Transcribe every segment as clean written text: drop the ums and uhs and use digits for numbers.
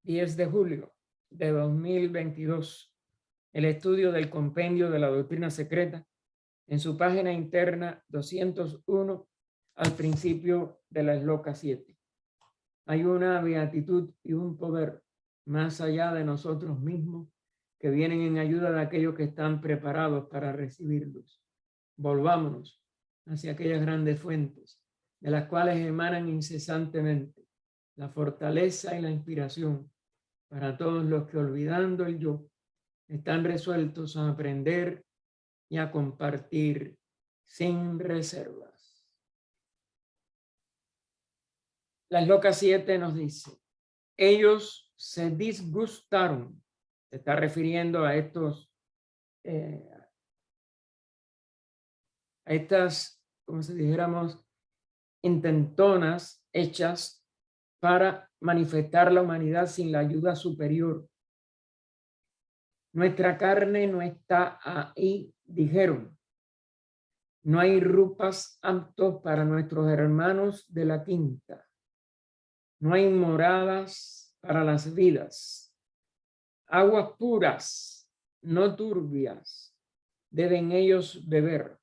10 de julio de 2022, el estudio del compendio de la doctrina secreta en su página interna 201 al principio de la esloca 7. Hay una beatitud y un poder más allá de nosotros mismos que vienen en ayuda de aquellos que están preparados para recibirlos. Volvámonos hacia aquellas grandes fuentes de las cuales emanan incesantemente la fortaleza y la inspiración para todos los que, olvidando el yo, están resueltos a aprender y a compartir sin reservas. La esloca 7 nos dice: ellos se disgustaron. Se está refiriendo a estas, como si dijéramos, intentonas hechas para manifestar la humanidad sin la ayuda superior. Nuestra carne no está ahí, dijeron. No hay rupas aptos para nuestros hermanos de la quinta. No hay moradas para las vidas. Aguas puras, no turbias, deben ellos beber.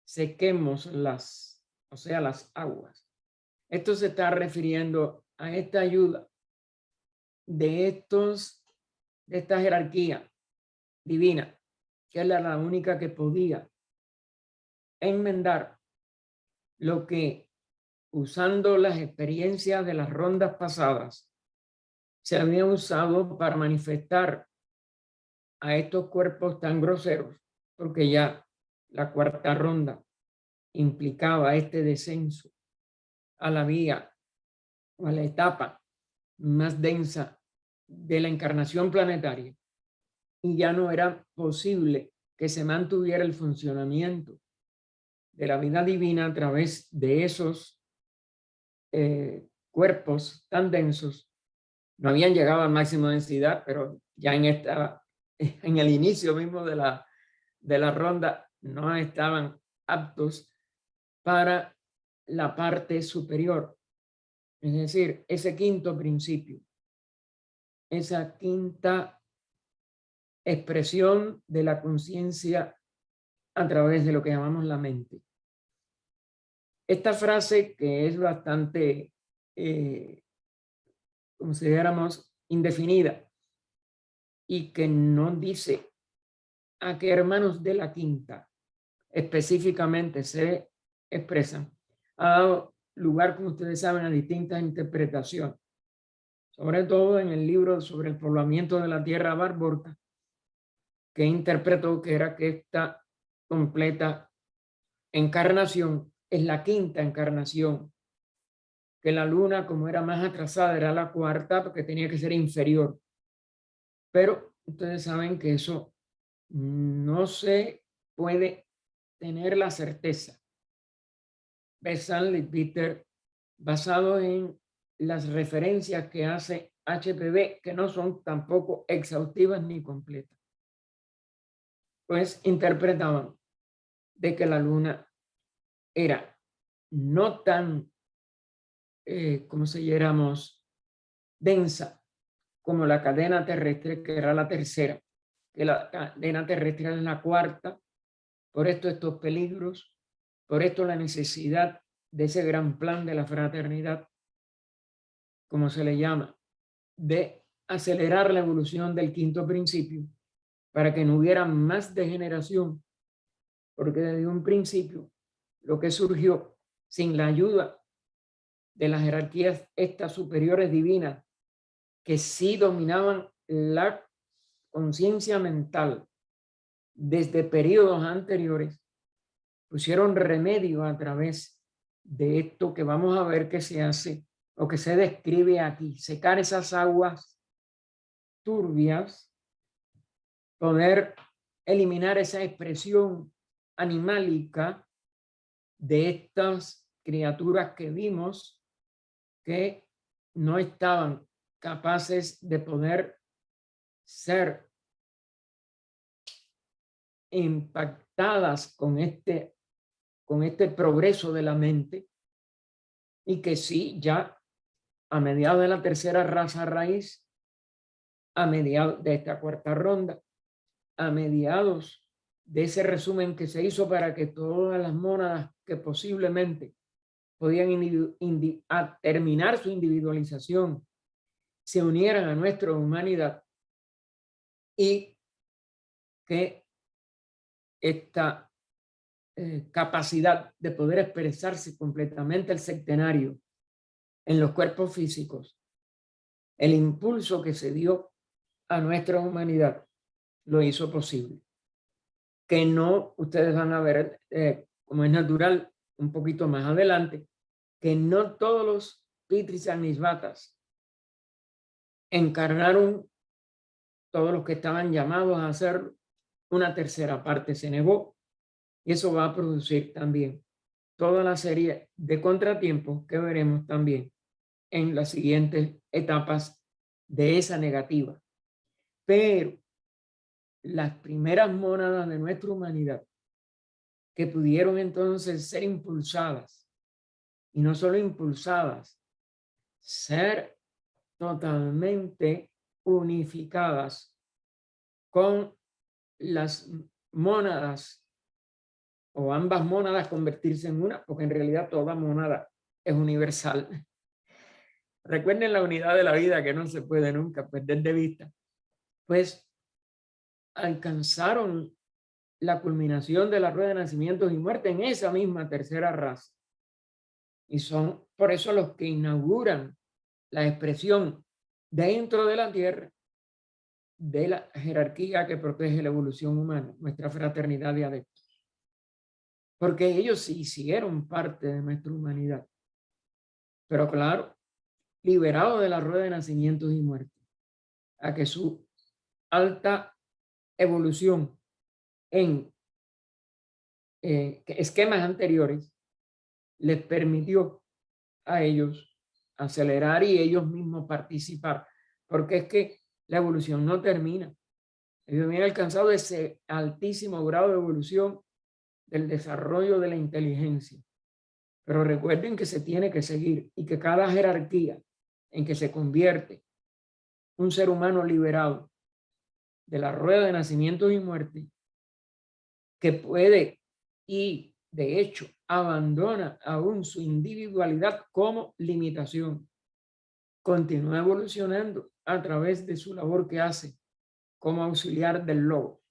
Sequémoslas, o sea, las aguas. Esto se está refiriendo a esta ayuda de esta jerarquía divina, que es la única que podía enmendar lo que, usando las experiencias de las rondas pasadas, se había usado para manifestar a estos cuerpos tan groseros, porque ya la cuarta ronda implicaba este descenso a la vía o a la etapa más densa de la encarnación planetaria, y ya no era posible que se mantuviera el funcionamiento de la vida divina a través de esos cuerpos tan densos. No habían llegado a máxima densidad, pero ya en el inicio mismo de la ronda no estaban aptos para la parte superior. Es decir, ese quinto principio, esa quinta expresión de la conciencia a través de lo que llamamos la mente. Esta frase, que es bastante, como si dijéramos, indefinida, y que no dice a qué hermanos de la quinta específicamente se expresan, ha dado lugar, como ustedes saben, a distintas interpretaciones, sobre todo en el libro sobre el poblamiento de la tierra Bárborca, que interpretó que era que esta completa encarnación es la quinta encarnación, que la luna, como era más atrasada, era la cuarta, porque tenía que ser inferior. Pero ustedes saben que eso no se puede tener la certeza. Bessant Leadbeater, basado en las referencias que hace HPB, que no son tampoco exhaustivas ni completas, pues interpretaban de que la luna era no tan, como si dijéramos, densa como la cadena terrestre, que era la tercera, que la cadena terrestre era la cuarta. Por esto estos peligros, por esto la necesidad de ese gran plan de la fraternidad, como se le llama, de acelerar la evolución del quinto principio para que no hubiera más degeneración, porque desde un principio lo que surgió sin la ayuda de las jerarquías estas superiores divinas, que sí dominaban la conciencia mental desde periodos anteriores, pusieron remedio a través de esto que vamos a ver que se hace o que se describe aquí: secar esas aguas turbias, poder eliminar esa expresión animálica de estas criaturas que vimos que no estaban capaces de poder ser impactadas con este progreso de la mente, y que sí, ya a mediados de la tercera raza raíz a mediados de esta cuarta ronda, a mediados de ese resumen que se hizo para que todas las mónadas que posiblemente podían terminar su individualización se unieran a nuestra humanidad, y que esta capacidad de poder expresarse completamente el septenario en los cuerpos físicos, el impulso que se dio a nuestra humanidad lo hizo posible. Que no, ustedes van a ver, como es natural, un poquito más adelante, que no todos los Pitrisaniśvatas encarnaron, todos los que estaban llamados a hacer una tercera parte se negó, y eso va a producir también toda la serie de contratiempos que veremos también en las siguientes etapas de esa negativa. Pero las primeras mónadas de nuestra humanidad que pudieron entonces ser impulsadas, y no solo impulsadas, ser totalmente unificadas con las mónadas, o ambas mónadas convertirse en una, porque en realidad toda mónada es universal. Recuerden la unidad de la vida que no se puede nunca perder de vista. Pues alcanzaron la culminación de la rueda de nacimientos y muerte en esa misma tercera raza. Y son por eso los que inauguran la expresión dentro de la tierra de la jerarquía que protege la evolución humana, nuestra fraternidad de adeptos. Porque ellos sí hicieron parte de nuestra humanidad. Pero claro, liberados de la rueda de nacimientos y muerte, a que su alta evolución en esquemas anteriores les permitió a ellos acelerar y ellos mismos participar, porque es que la evolución no termina. Ellos habían alcanzado ese altísimo grado de evolución del desarrollo de la inteligencia, pero recuerden que se tiene que seguir, y que cada jerarquía en que se convierte un ser humano liberado de la rueda de nacimientos y muerte, que puede y de hecho abandona aún su individualidad como limitación, continúa evolucionando a través de su labor que hace como auxiliar del lobo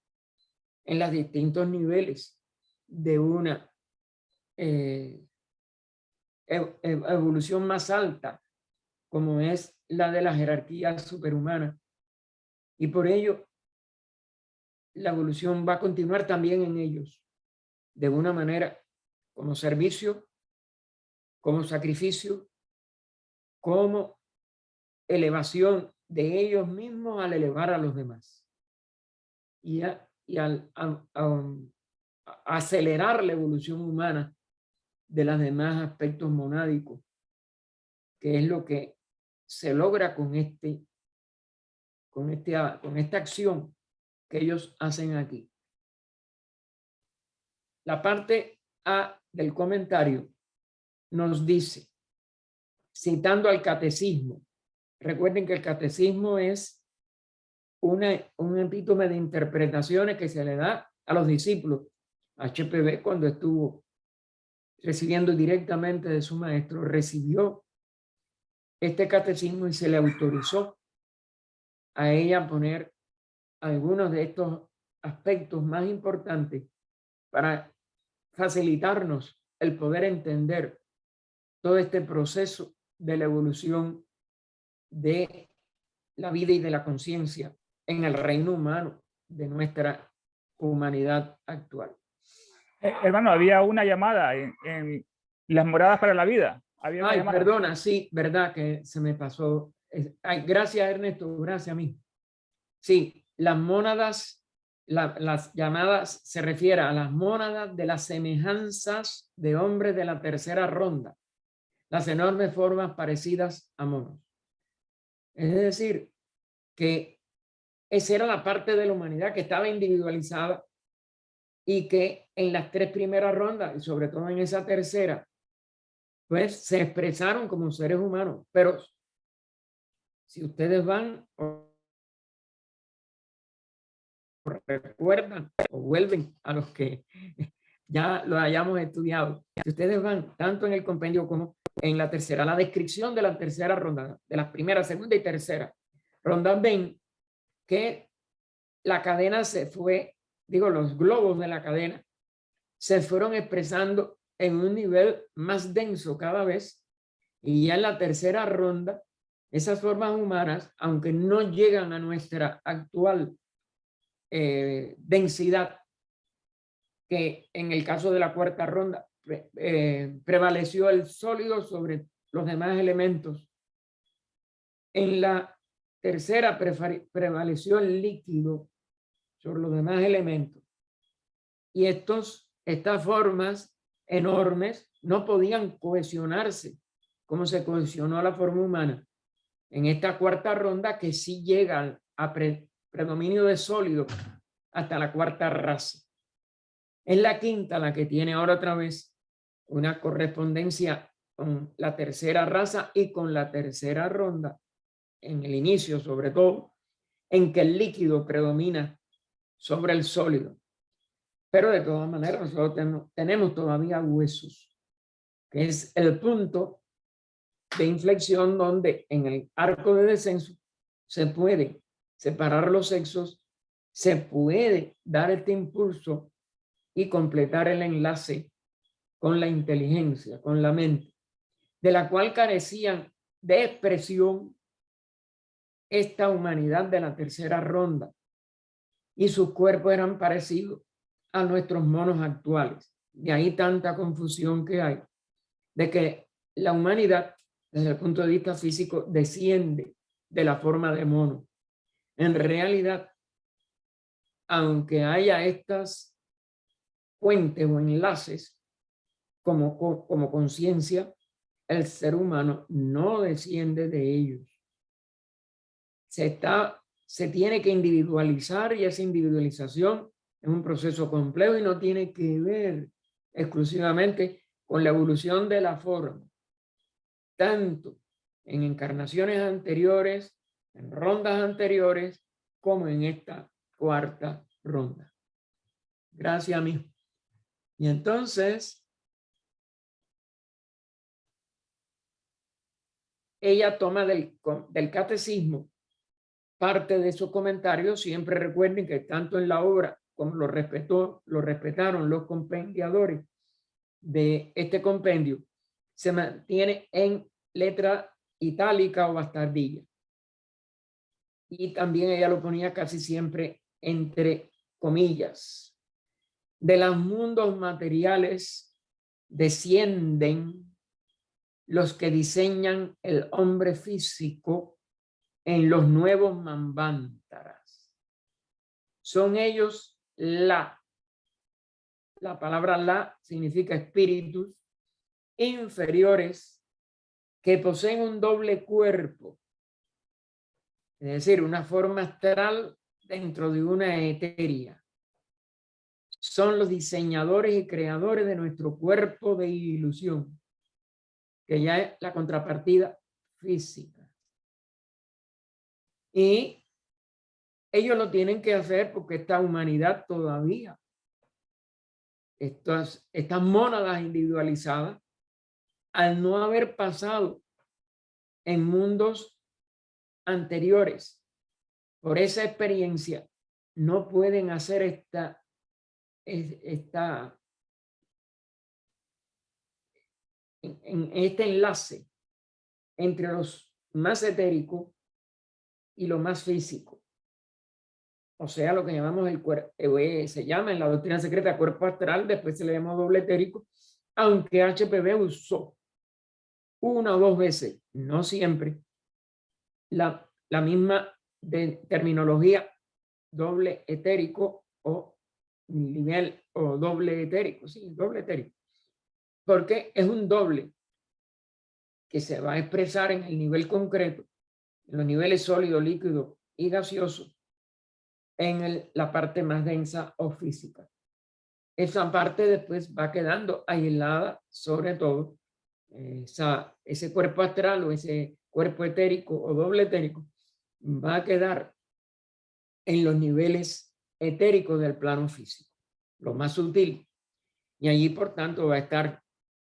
en los distintos niveles de una evolución más alta, como es la de la jerarquía superhumana. Y por ello, la evolución va a continuar también en ellos, de una manera como servicio, como sacrificio, como elevación de ellos mismos al elevar a los demás. Y al acelerar la evolución humana de los demás aspectos monádicos, que es lo que se logra con esta acción que ellos hacen aquí. La parte A del comentario nos dice, citando al catecismo, recuerden que el catecismo es un epítome de interpretaciones que se le da a los discípulos. HPB, cuando estuvo recibiendo directamente de su maestro, recibió este catecismo y se le autorizó a ella poner algunos de estos aspectos más importantes para facilitarnos el poder entender todo este proceso de la evolución de la vida y de la conciencia en el reino humano de nuestra humanidad actual. Hermano, había una llamada en las moradas para la vida. Había una llamada. Perdona, sí, verdad que se me pasó. Gracias, Ernesto, gracias a mí. Sí, las mónadas, las llamadas se refiere a las mónadas de las semejanzas de hombres de la tercera ronda, las enormes formas parecidas a monos. Es decir, que esa era la parte de la humanidad que estaba individualizada y que en las tres primeras rondas, y sobre todo en esa tercera, pues se expresaron como seres humanos. Pero si ustedes van recuerdan o vuelven a los que ya lo hayamos estudiado. Si ustedes van tanto en el compendio como en la tercera, la descripción de la tercera ronda, de las primera, segunda y tercera ronda, ven que la cadena se fue, digo, los globos de la cadena se fueron expresando en un nivel más denso cada vez, y ya en la tercera ronda, esas formas humanas, aunque no llegan a nuestra actual densidad, que en el caso de la cuarta ronda prevaleció el sólido sobre los demás elementos. En la tercera prevaleció el líquido sobre los demás elementos. Y estas formas enormes no podían cohesionarse como se cohesionó la forma humana en esta cuarta ronda, que sí llega a predominio de sólido hasta la cuarta raza. Es la quinta la que tiene ahora otra vez una correspondencia con la tercera raza y con la tercera ronda, en el inicio sobre todo, en que el líquido predomina sobre el sólido. Pero de todas maneras nosotros tenemos todavía huesos, que es el punto de inflexión donde en el arco de descenso se puede separar los sexos, se puede dar este impulso y completar el enlace con la inteligencia, con la mente, de la cual carecían de expresión esta humanidad de la tercera ronda, y sus cuerpos eran parecidos a nuestros monos actuales. De ahí tanta confusión que hay, de que la humanidad, desde el punto de vista físico, desciende de la forma de mono. En realidad, aunque haya estas puentes o enlaces como conciencia, el ser humano no desciende de ellos. Se tiene que individualizar, y esa individualización es un proceso complejo y no tiene que ver exclusivamente con la evolución de la forma, tanto en encarnaciones anteriores, en rondas anteriores, como en esta cuarta ronda. Gracias a mí. Y entonces, ella toma del catecismo parte de esos comentarios. Siempre recuerden que tanto en la obra como lo respetaron los compendiadores de este compendio, se mantiene en letra itálica o bastardilla. Y también ella lo ponía casi siempre entre comillas. De los mundos materiales descienden los que diseñan el hombre físico en los nuevos manvántaras. Son ellos la palabra la significa espíritus inferiores que poseen un doble cuerpo, es decir, una forma astral dentro de una etérea. Son los diseñadores y creadores de nuestro cuerpo de ilusión, que ya es la contrapartida física. Y ellos lo tienen que hacer porque esta humanidad todavía, estas mónadas individualizadas, al no haber pasado en mundos anteriores por esa experiencia, no pueden hacer este enlace entre los más etéricos y lo más físico. O sea, lo que llamamos el cuerpo, se llama en la doctrina secreta cuerpo astral, después se le llama doble etérico, aunque HPB usó una o dos veces, no siempre, la misma terminología doble etérico o nivel o doble etérico, sí, doble etérico, porque es un doble que se va a expresar en el nivel concreto, en los niveles sólido, líquido y gaseoso, en la parte más densa o física. Esa parte después va quedando aislada, sobre todo ese cuerpo astral o ese cuerpo etérico o doble etérico va a quedar en los niveles etérico del plano físico, lo más sutil. Y allí, por tanto, va a estar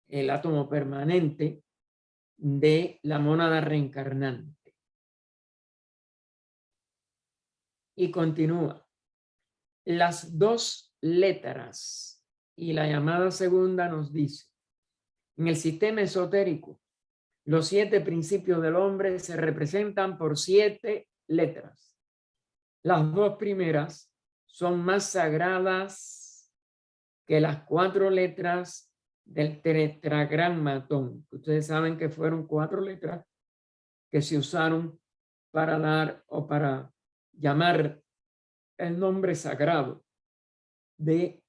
el átomo permanente de la mónada reencarnante. Y continúa. Las dos letras y la llamada segunda nos dice, en el sistema esotérico, los 7 principios del hombre se representan por 7 letras. Las 2 primeras son más sagradas que las 4 letras del tetragramatón. Ustedes saben que fueron 4 letras que se usaron para dar o para llamar el nombre sagrado de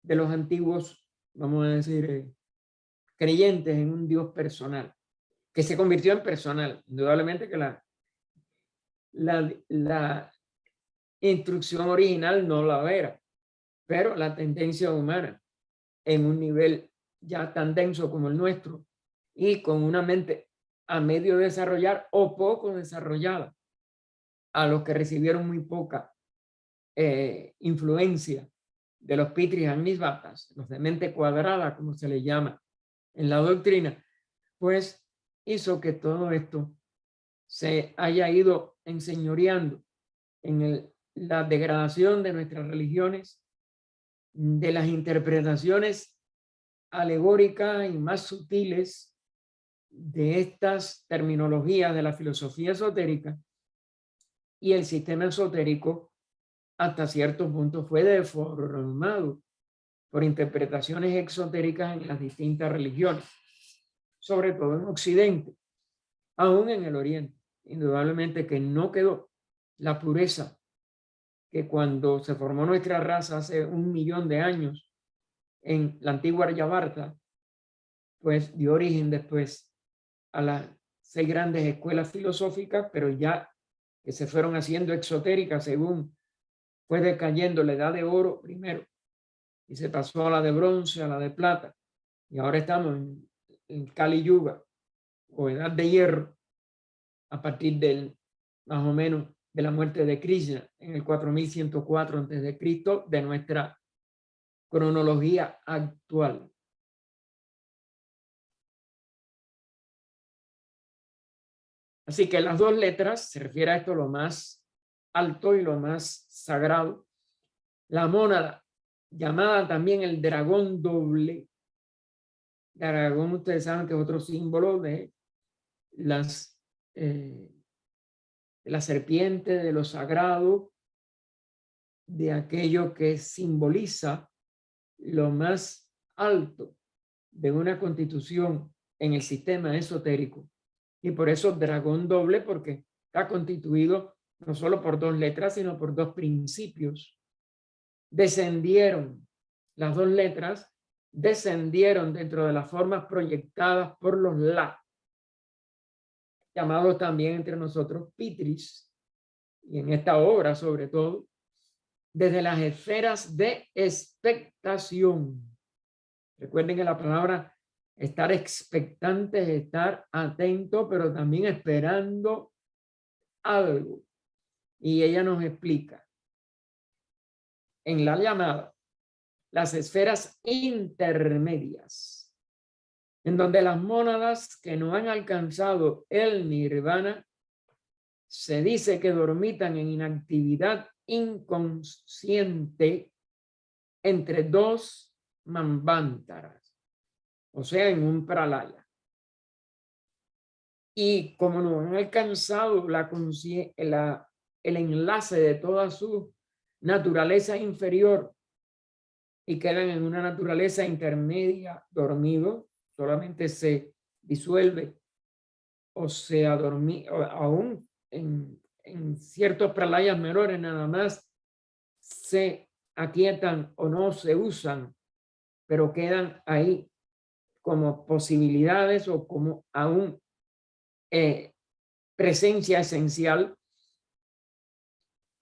los antiguos, vamos a decir, creyentes en un Dios personal, que se convirtió en personal. Indudablemente que la instrucción original no la era, pero la tendencia humana en un nivel ya tan denso como el nuestro y con una mente a medio desarrollar o poco desarrollada, a los que recibieron muy poca influencia de los Pitris Agnisvatas, los de mente cuadrada, como se le llama en la doctrina, pues hizo que todo esto se haya ido enseñoreando en la degradación de nuestras religiones, de las interpretaciones alegóricas y más sutiles de estas terminologías de la filosofía esotérica, y el sistema esotérico hasta cierto punto fue deformado por interpretaciones exotéricas en las distintas religiones, sobre todo en Occidente, aún en el Oriente. Indudablemente que no quedó la pureza que cuando se formó nuestra raza hace 1 millón de años en la antigua Aryavarta, pues dio origen después a las 6 grandes escuelas filosóficas, pero ya que se fueron haciendo exotéricas según fue decayendo la edad de oro primero, y se pasó a la de bronce, a la de plata, y ahora estamos en Kali Yuga, o edad de hierro, a partir del, más o menos, de la muerte de Krishna en el 4104 a.C. de nuestra cronología actual. Así que las 2 letras se refiere a esto, lo más alto y lo más sagrado. La mónada, llamada también el dragón doble. Dragón, ustedes saben que es otro símbolo de la serpiente, de lo sagrado, de aquello que simboliza lo más alto de una constitución en el sistema esotérico. Y por eso dragón doble, porque está constituido no solo por 2 letras, sino por 2 principios. Descendieron, las 2 letras descendieron dentro de las formas proyectadas por los La, llamados también entre nosotros Pitris, y en esta obra sobre todo, desde las esferas de expectación. Recuerden que la palabra estar expectante es estar atento, pero también esperando algo. Y ella nos explica en la llamada las esferas intermedias, en donde las mónadas que no han alcanzado el nirvana se dice que dormitan en inactividad inconsciente entre 2 manvántaras, o sea, en un pralaya. Y como no han alcanzado el enlace de toda su naturaleza inferior y quedan en una naturaleza intermedia dormido, solamente se disuelve o se adormita, aún en ciertos pralayas menores nada más se aquietan o no se usan, pero quedan ahí como posibilidades o como aún presencia esencial,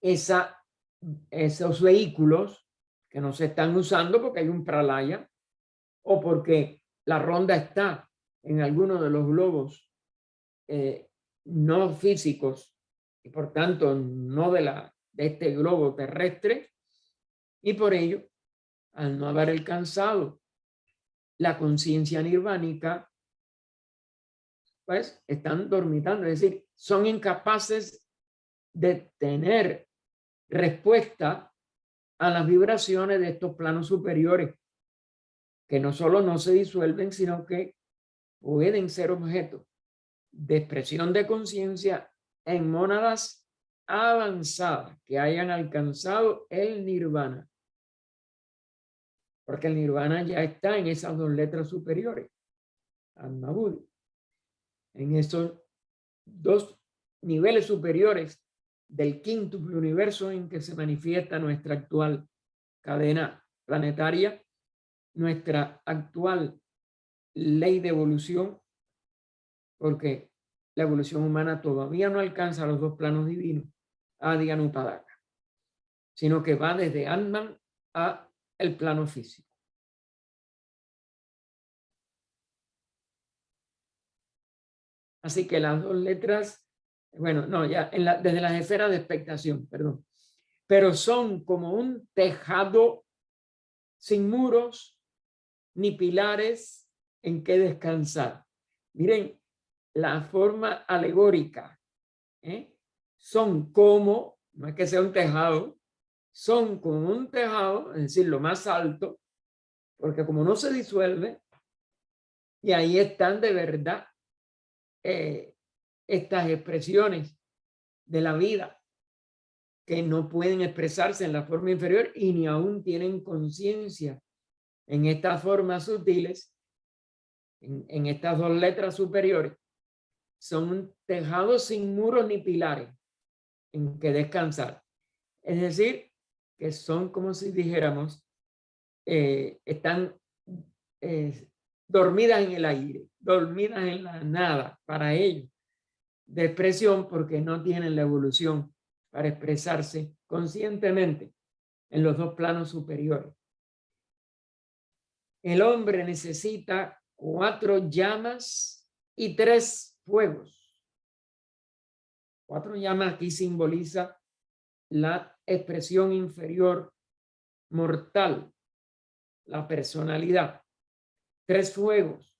esos vehículos que no se están usando porque hay un pralaya o porque la ronda está en alguno de los globos no físicos y por tanto no de la de este globo terrestre, y por ello, al no haber alcanzado la conciencia nirvánica, pues están dormitando, es decir, son incapaces de tener respuesta a las vibraciones de estos planos superiores, que no solo no se disuelven, sino que pueden ser objeto de expresión de conciencia en mónadas avanzadas que hayan alcanzado el nirvana. Porque el nirvana ya está en esas dos letras superiores, Atma-Buddhi. En esos dos niveles superiores del quíntuple universo en que se manifiesta nuestra actual cadena planetaria, nuestra actual ley de evolución, porque la evolución humana todavía no alcanza los dos planos divinos, Adi Anupadaka, sino que va desde Atman a el plano físico. Así que las dos letras, bueno, no, ya desde las esferas de expectación, perdón, pero son como un tejado sin muros ni pilares en que descansar. Miren la forma alegórica, son como, no es que sea un tejado, son como un tejado, es decir, lo más alto, porque como no se disuelve, y ahí están de verdad estas expresiones de la vida que no pueden expresarse en la forma inferior y ni aún tienen conciencia en estas formas sutiles, en estas dos letras superiores. Son un tejado sin muros ni pilares en que descansar. Es decir, que son como si dijéramos, están dormidas en el aire, dormidas en la nada para ellos, de expresión, porque no tienen la evolución para expresarse conscientemente en los dos planos superiores. El hombre necesita 4 llamas y 3 fuegos. 4 llamas aquí simboliza la expresión inferior mortal, la personalidad. 3 fuegos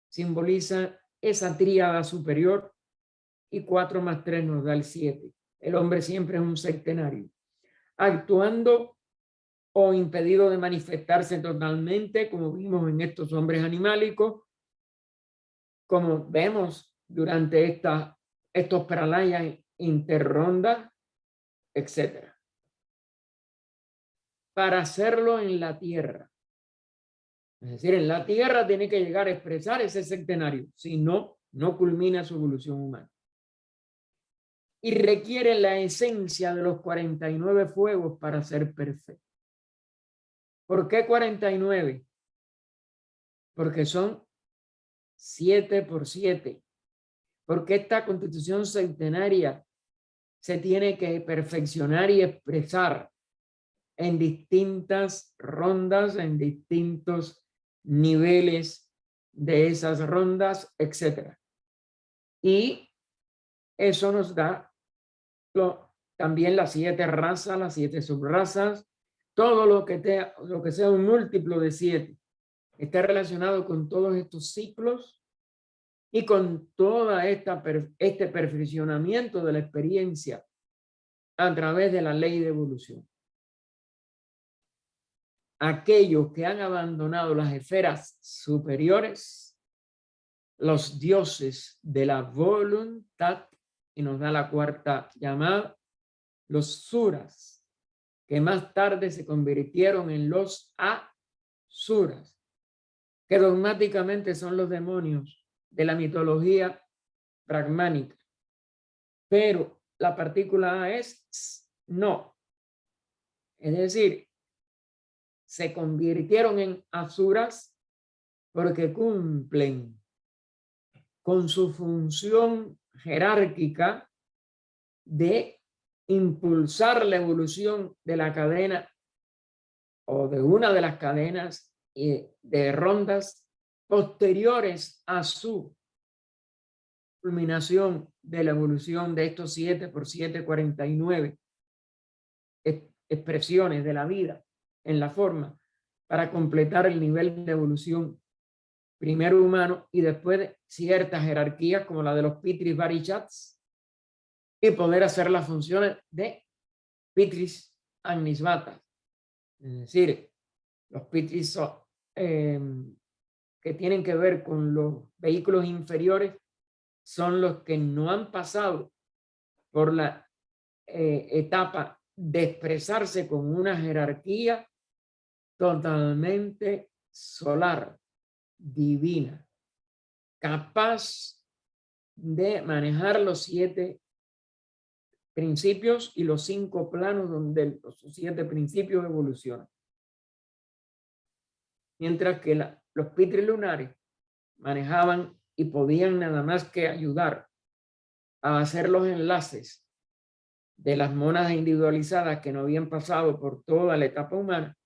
simboliza esa tríada superior y 4 más 3 nos da el 7. El hombre siempre es un septenario, actuando o impedido de manifestarse totalmente, como vimos en estos hombres animálicos, como vemos durante estos pralayas interrondas, etc. Para hacerlo en la tierra. Es decir, en la tierra tiene que llegar a expresar ese septenario, si no, no culmina su evolución humana. Y requiere la esencia de los 49 fuegos para ser perfecto. ¿Por qué 49? Porque son 7 por 7. Porque esta constitución centenaria se tiene que perfeccionar y expresar en distintas rondas, en distintos niveles de esas rondas, etc. Y eso nos da también las 7 razas, las 7 subrazas, todo lo que sea un múltiplo de 7 está relacionado con todos estos ciclos y con toda este perfeccionamiento de la experiencia a través de la ley de evolución. Aquellos que han abandonado las esferas superiores, los dioses de la voluntad, y nos da la 4ª llamada, los suras, que más tarde se convirtieron en los asuras, que dogmáticamente son los demonios de la mitología brahmánica. Pero la partícula A es no. Es decir, se convirtieron en asuras porque cumplen con su función jerárquica de impulsar la evolución de la cadena o de una de las cadenas de rondas posteriores a su culminación de la evolución de estos 7 por 7, 49 expresiones de la vida en la forma para completar el nivel de evolución primero humano y después ciertas jerarquías como la de los Pitris Varichats y poder hacer las funciones de Pitris Agnisvatas. Es decir, los Pitris que tienen que ver con los vehículos inferiores son los que no han pasado por la etapa de expresarse con una jerarquía totalmente solar, divina, capaz de manejar los 7 principios y los 5 planos donde los 7 principios evolucionan. Mientras que los Pitris lunares manejaban y podían nada más que ayudar a hacer los enlaces de las mónadas individualizadas que no habían pasado por toda la etapa humana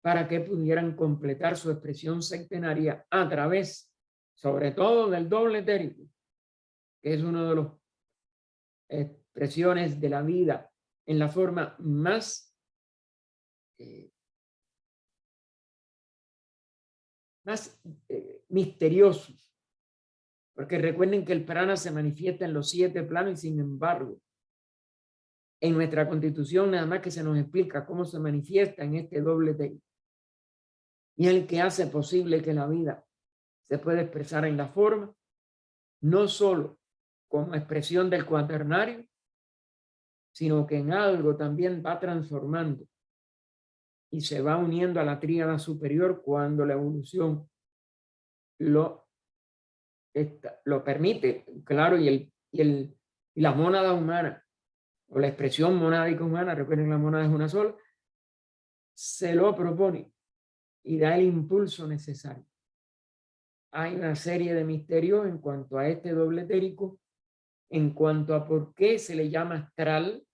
para que pudieran completar su expresión sectenaria a través, sobre todo, del doble etérico, que es uno de los expresiones de la vida en la forma más misteriosos, porque recuerden que el prana se manifiesta en los 7 planos y sin embargo en nuestra constitución nada más que se nos explica cómo se manifiesta en este doble etérico y el que hace posible que la vida se pueda expresar en la forma, no solo como expresión del cuaternario, sino que en algo también va transformando y se va uniendo a la tríada superior cuando la evolución lo permite, claro, y la mónada humana, o la expresión monádica humana, recuerden la mónada es una sola, se lo propone y da el impulso necesario. Hay una serie de misterios en cuanto a este doble etérico, en cuanto a por qué se le llama astral,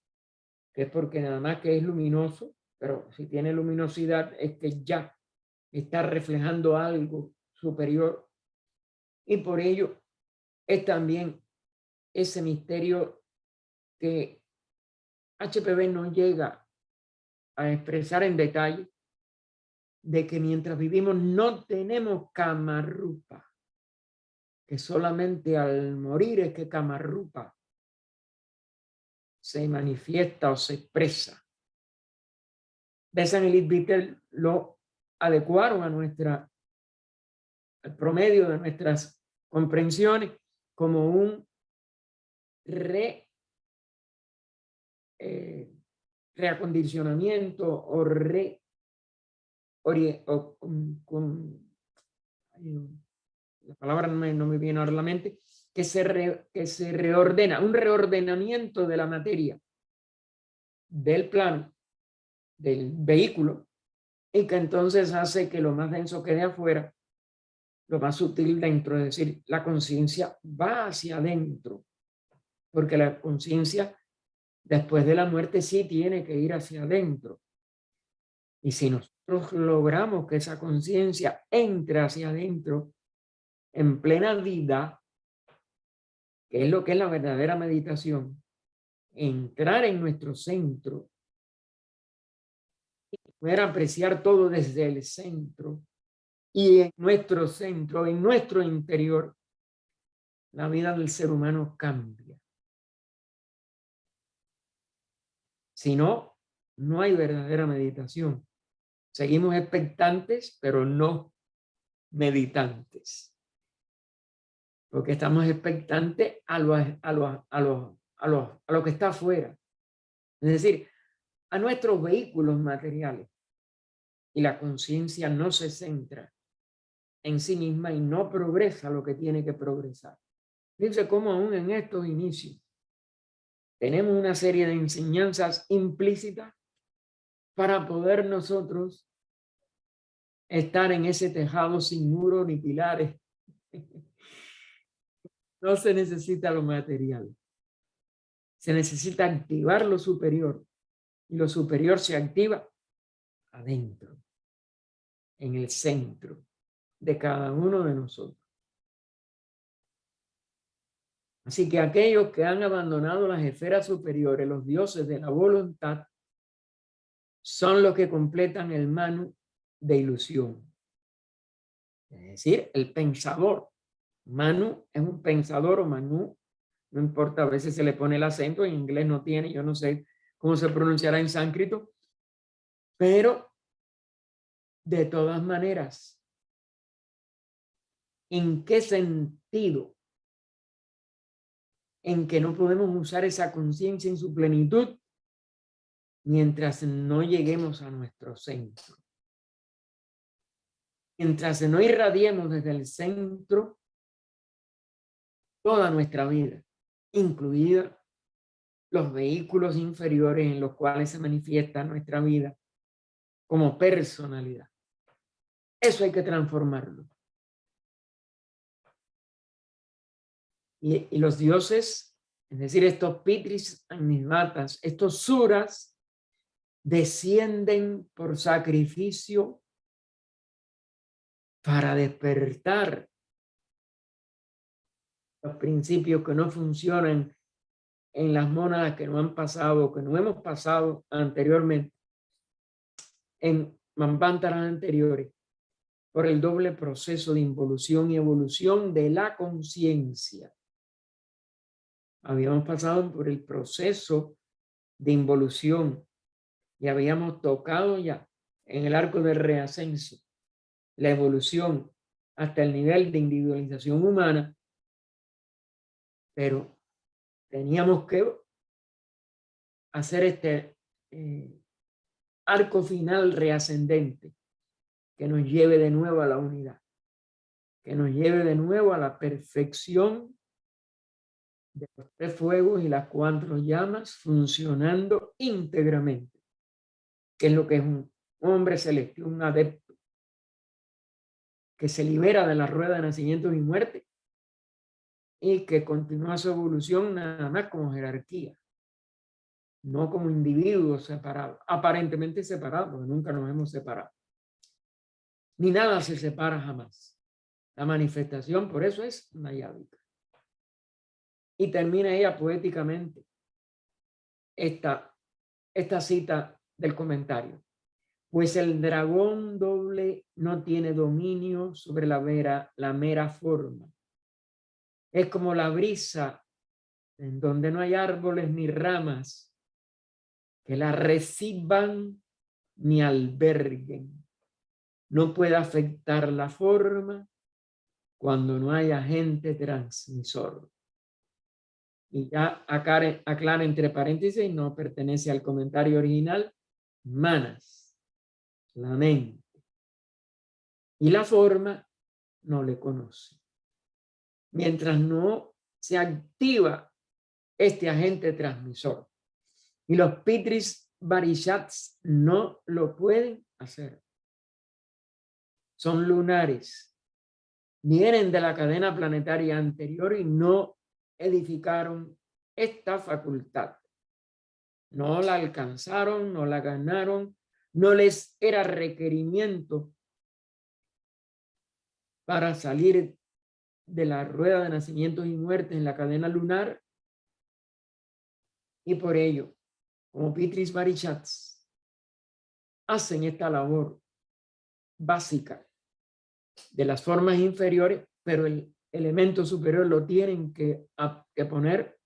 que es porque nada más que es luminoso, pero si tiene luminosidad es que ya está reflejando algo superior. Y por ello es también ese misterio que HPV no llega a expresar en detalle, de que mientras vivimos no tenemos Kamarupa, que solamente al morir es que Kamarupa se manifiesta o se expresa. Bessan y Littvitel lo adecuaron a al promedio de nuestras comprensiones como un reacondicionamiento o la palabra no me viene ahora a la mente, que se reordena, un reordenamiento de la materia del plano, del vehículo, y que entonces hace que lo más denso quede afuera, lo más sutil dentro, es decir, la conciencia va hacia adentro, porque la conciencia después de la muerte sí tiene que ir hacia adentro. Y si nosotros logramos que esa conciencia entre hacia adentro en plena vida, que es lo que es la verdadera meditación, entrar en nuestro centro y poder apreciar todo desde el centro y en nuestro centro, en nuestro interior, la vida del ser humano cambia. Si no, no hay verdadera meditación. Seguimos expectantes, pero no meditantes. Porque estamos expectantes a lo que está afuera. Es decir, a nuestros vehículos materiales. Y la conciencia no se centra en sí misma y no progresa lo que tiene que progresar. Fíjense cómo aún en estos inicios tenemos una serie de enseñanzas implícitas para poder nosotros estar en ese tejado sin muro ni pilares. No se necesita lo material. Se necesita activar lo superior. Y lo superior se activa adentro, en el centro de cada uno de nosotros. Así que aquellos que han abandonado las esferas superiores, los dioses de la voluntad, son los que completan el Manu de ilusión. Es decir, el pensador. Manu es un pensador o Manu, no importa, a veces se le pone el acento, en inglés no tiene, yo no sé cómo se pronunciará en sánscrito, pero de todas maneras, ¿en qué sentido? En que no podemos usar esa conciencia en su plenitud mientras no lleguemos a nuestro centro. Mientras no irradiemos desde el centro toda nuestra vida, incluida los vehículos inferiores en los cuales se manifiesta nuestra vida como personalidad. Eso hay que transformarlo. Y los dioses, es decir, estos pitris animatas, estos suras, descienden por sacrificio para despertar los principios que no funcionan en las mónadas que no han pasado, que no hemos pasado anteriormente, en manvántaras anteriores, por el doble proceso de involución y evolución de la conciencia. Habíamos pasado por el proceso de involución y habíamos tocado ya en el arco del reascenso la evolución hasta el nivel de individualización humana, pero teníamos que hacer este arco final reascendente que nos lleve de nuevo a la unidad, que nos lleve de nuevo a la perfección de los tres fuegos y las cuatro llamas funcionando íntegramente, que es lo que es un hombre celestial, un adepto que se libera de la rueda de nacimiento y muerte y que continúa su evolución nada más como jerarquía, no como individuos separados, aparentemente separados, porque nunca nos hemos separado. Ni nada se separa jamás. La manifestación, por eso es nayádica. Y termina ella poéticamente esta cita del comentario. Pues el dragón doble no tiene dominio sobre la mera forma. Es como la brisa en donde no hay árboles ni ramas que la reciban ni alberguen. No puede afectar la forma cuando no hay agente transmisor. Y ya aclara entre paréntesis, no pertenece al comentario original, manas, la mente. Y la forma no le conoce. Mientras no se activa este agente transmisor. Y los pitris varishats no lo pueden hacer. Son lunares. Vienen de la cadena planetaria anterior y no edificaron esta facultad. No la alcanzaron, no la ganaron, no les era requerimiento para salir de la rueda de nacimientos y muertes en la cadena lunar. Y por ello, como Pitris Varishats, hacen esta labor básica de las formas inferiores, pero el elemento superior lo tienen que poner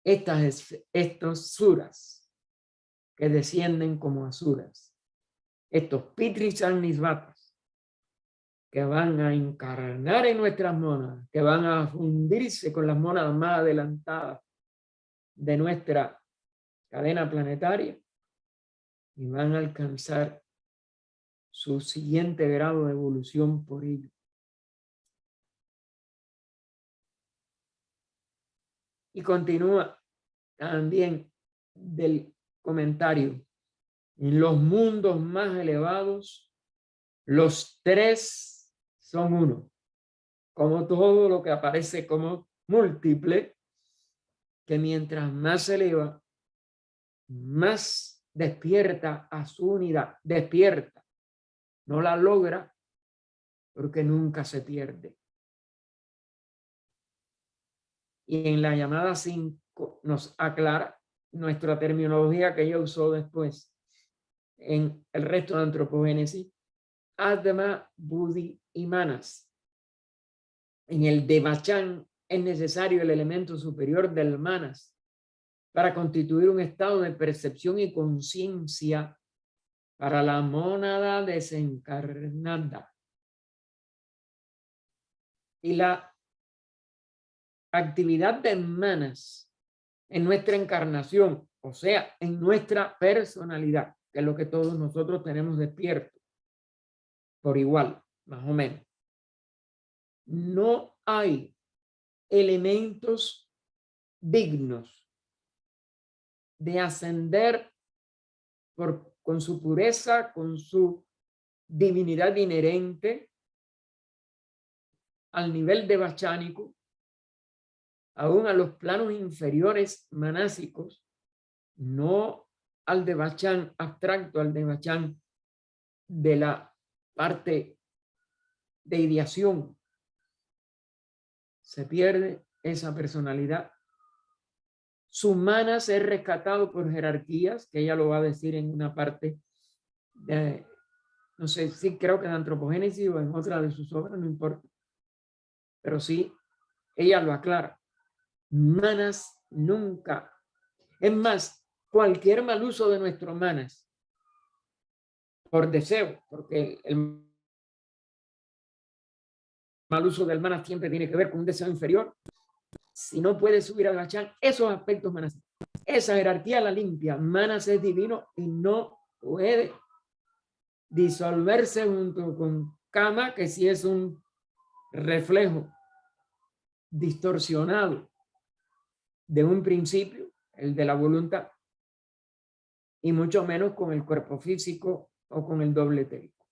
estos suras que descienden como asuras, estos Pitris Nisvatas que van a encarnar en nuestras mónadas, que van a fundirse con las mónadas más adelantadas de nuestra cadena planetaria y van a alcanzar su siguiente grado de evolución por ello. Y continúa también del comentario. En los mundos más elevados, los tres son uno. Como todo lo que aparece como múltiple, que mientras más se eleva, más despierta a su unidad. Despierta. No la logra porque nunca se pierde. Y en la llamada 5 nos aclara nuestra terminología que ella usó después. en el resto de antropogénesis, Atma, Buddhi y Manas. En el Devachan es necesario el elemento superior del Manas para constituir un estado de percepción y conciencia para la mónada desencarnada. Y la actividad de Manas en nuestra encarnación, o sea, en nuestra personalidad, que es lo que todos nosotros tenemos despierto, por igual, más o menos. No hay elementos dignos de ascender con su pureza, con su divinidad inherente al nivel devachánico, aún a los planos inferiores manásicos, no al devachán abstracto, al devachán de la parte de ideación. Se pierde esa personalidad. Su manas es rescatado por jerarquías, que ella lo va a decir en una parte de, no sé, sí creo que en Antropogénesis o en otra de sus obras, no importa. Pero sí, ella lo aclara. Manas nunca. Es más, cualquier mal uso de nuestro manas, por deseo, porque el mal uso del manas siempre tiene que ver con un deseo inferior. Si no puede subir al Vachán, esos aspectos manas, esa jerarquía la limpia. Manas es divino y no puede disolverse junto con Kama, que sí es un reflejo distorsionado de un principio, el de la voluntad, y mucho menos con el cuerpo físico o con el doble etérico.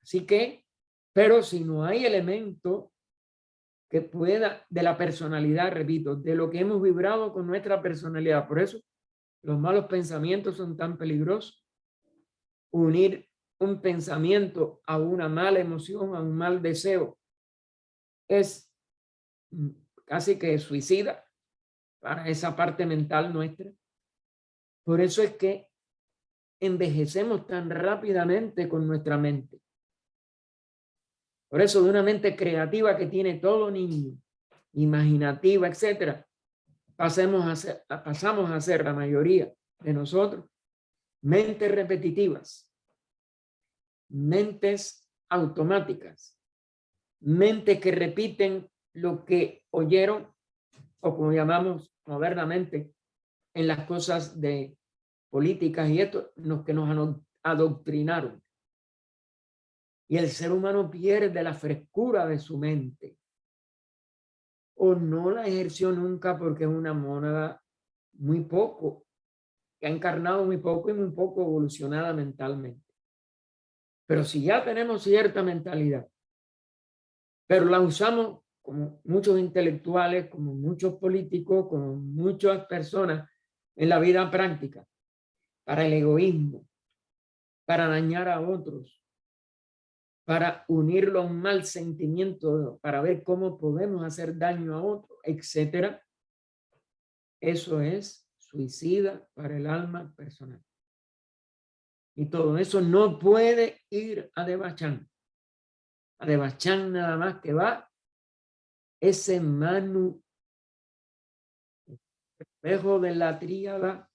Así que, pero si no hay elemento que pueda, de la personalidad, repito, de lo que hemos vibrado con nuestra personalidad, por eso los malos pensamientos son tan peligrosos. Unir un pensamiento a una mala emoción, a un mal deseo, es casi que suicida para esa parte mental nuestra. Por eso es que envejecemos tan rápidamente con nuestra mente. Por eso de una mente creativa que tiene todo niño, imaginativa, etcétera, pasamos a ser la mayoría de nosotros mentes repetitivas, mentes automáticas, mentes que repiten lo que oyeron o como llamamos modernamente en las cosas de políticas y esto, los que nos adoctrinaron. Y el ser humano pierde la frescura de su mente o no la ejerció nunca porque es una mónada muy poco, que ha encarnado muy poco y muy poco evolucionada mentalmente. Pero si ya tenemos cierta mentalidad, pero la usamos como muchos intelectuales, como muchos políticos, como muchas personas en la vida práctica, para el egoísmo, para dañar a otros, para unirlo a un mal sentimiento, para ver cómo podemos hacer daño a otro, etcétera. Eso es suicida para el alma personal. Y todo eso no puede ir a Devachan. A Devachan nada más que va ese Manu, espejo de la tríada,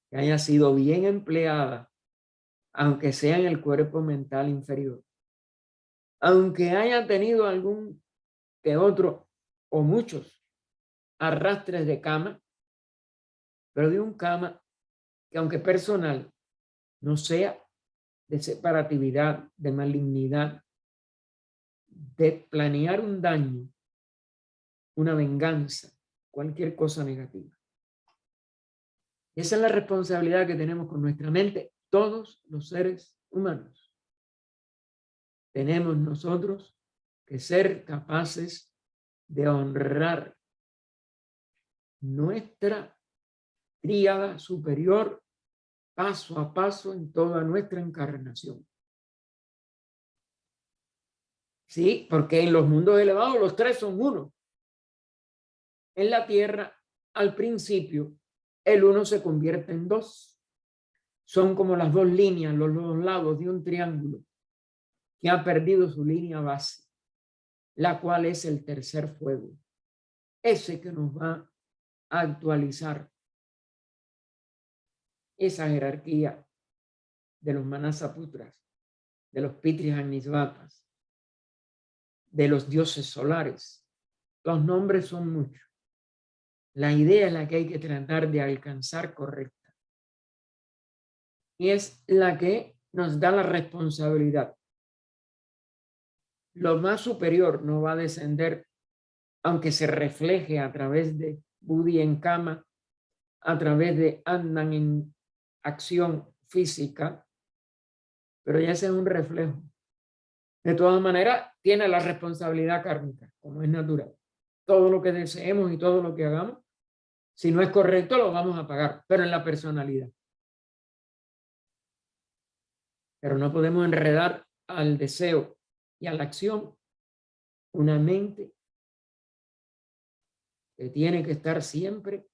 que haya sido bien empleada, aunque sea en el cuerpo mental inferior. Aunque haya tenido algún que otro o muchos arrastres de Kama, pero de un Kama que aunque personal, no sea de separatividad, de malignidad, de planear un daño, una venganza, cualquier cosa negativa. Esa es la responsabilidad que tenemos con nuestra mente, todos los seres humanos. Tenemos nosotros que ser capaces de honrar nuestra tríada superior paso a paso en toda nuestra encarnación. Sí, porque en los mundos elevados los tres son uno. En la tierra, al principio, el uno se convierte en dos. son como las dos líneas, los dos lados de un triángulo que ha perdido su línea base, la cual es el tercer fuego. Ese que nos va a actualizar esa jerarquía de los Manasaputras, de los Pitris Agnisvatas, de los dioses solares. Los nombres son muchos. La idea es la que hay que tratar de alcanzar correcta. Y es la que nos da la responsabilidad. Lo más superior no va a descender, aunque se refleje a través de Budi en Kama, a través de Andan en acción física, pero ya ese es un reflejo. De todas maneras, tiene la responsabilidad kármica, como es natural. Todo lo que deseemos y todo lo que hagamos, si no es correcto, lo vamos a pagar, pero en la personalidad. Pero no podemos enredar al deseo y a la acción una mente que tiene que estar siempre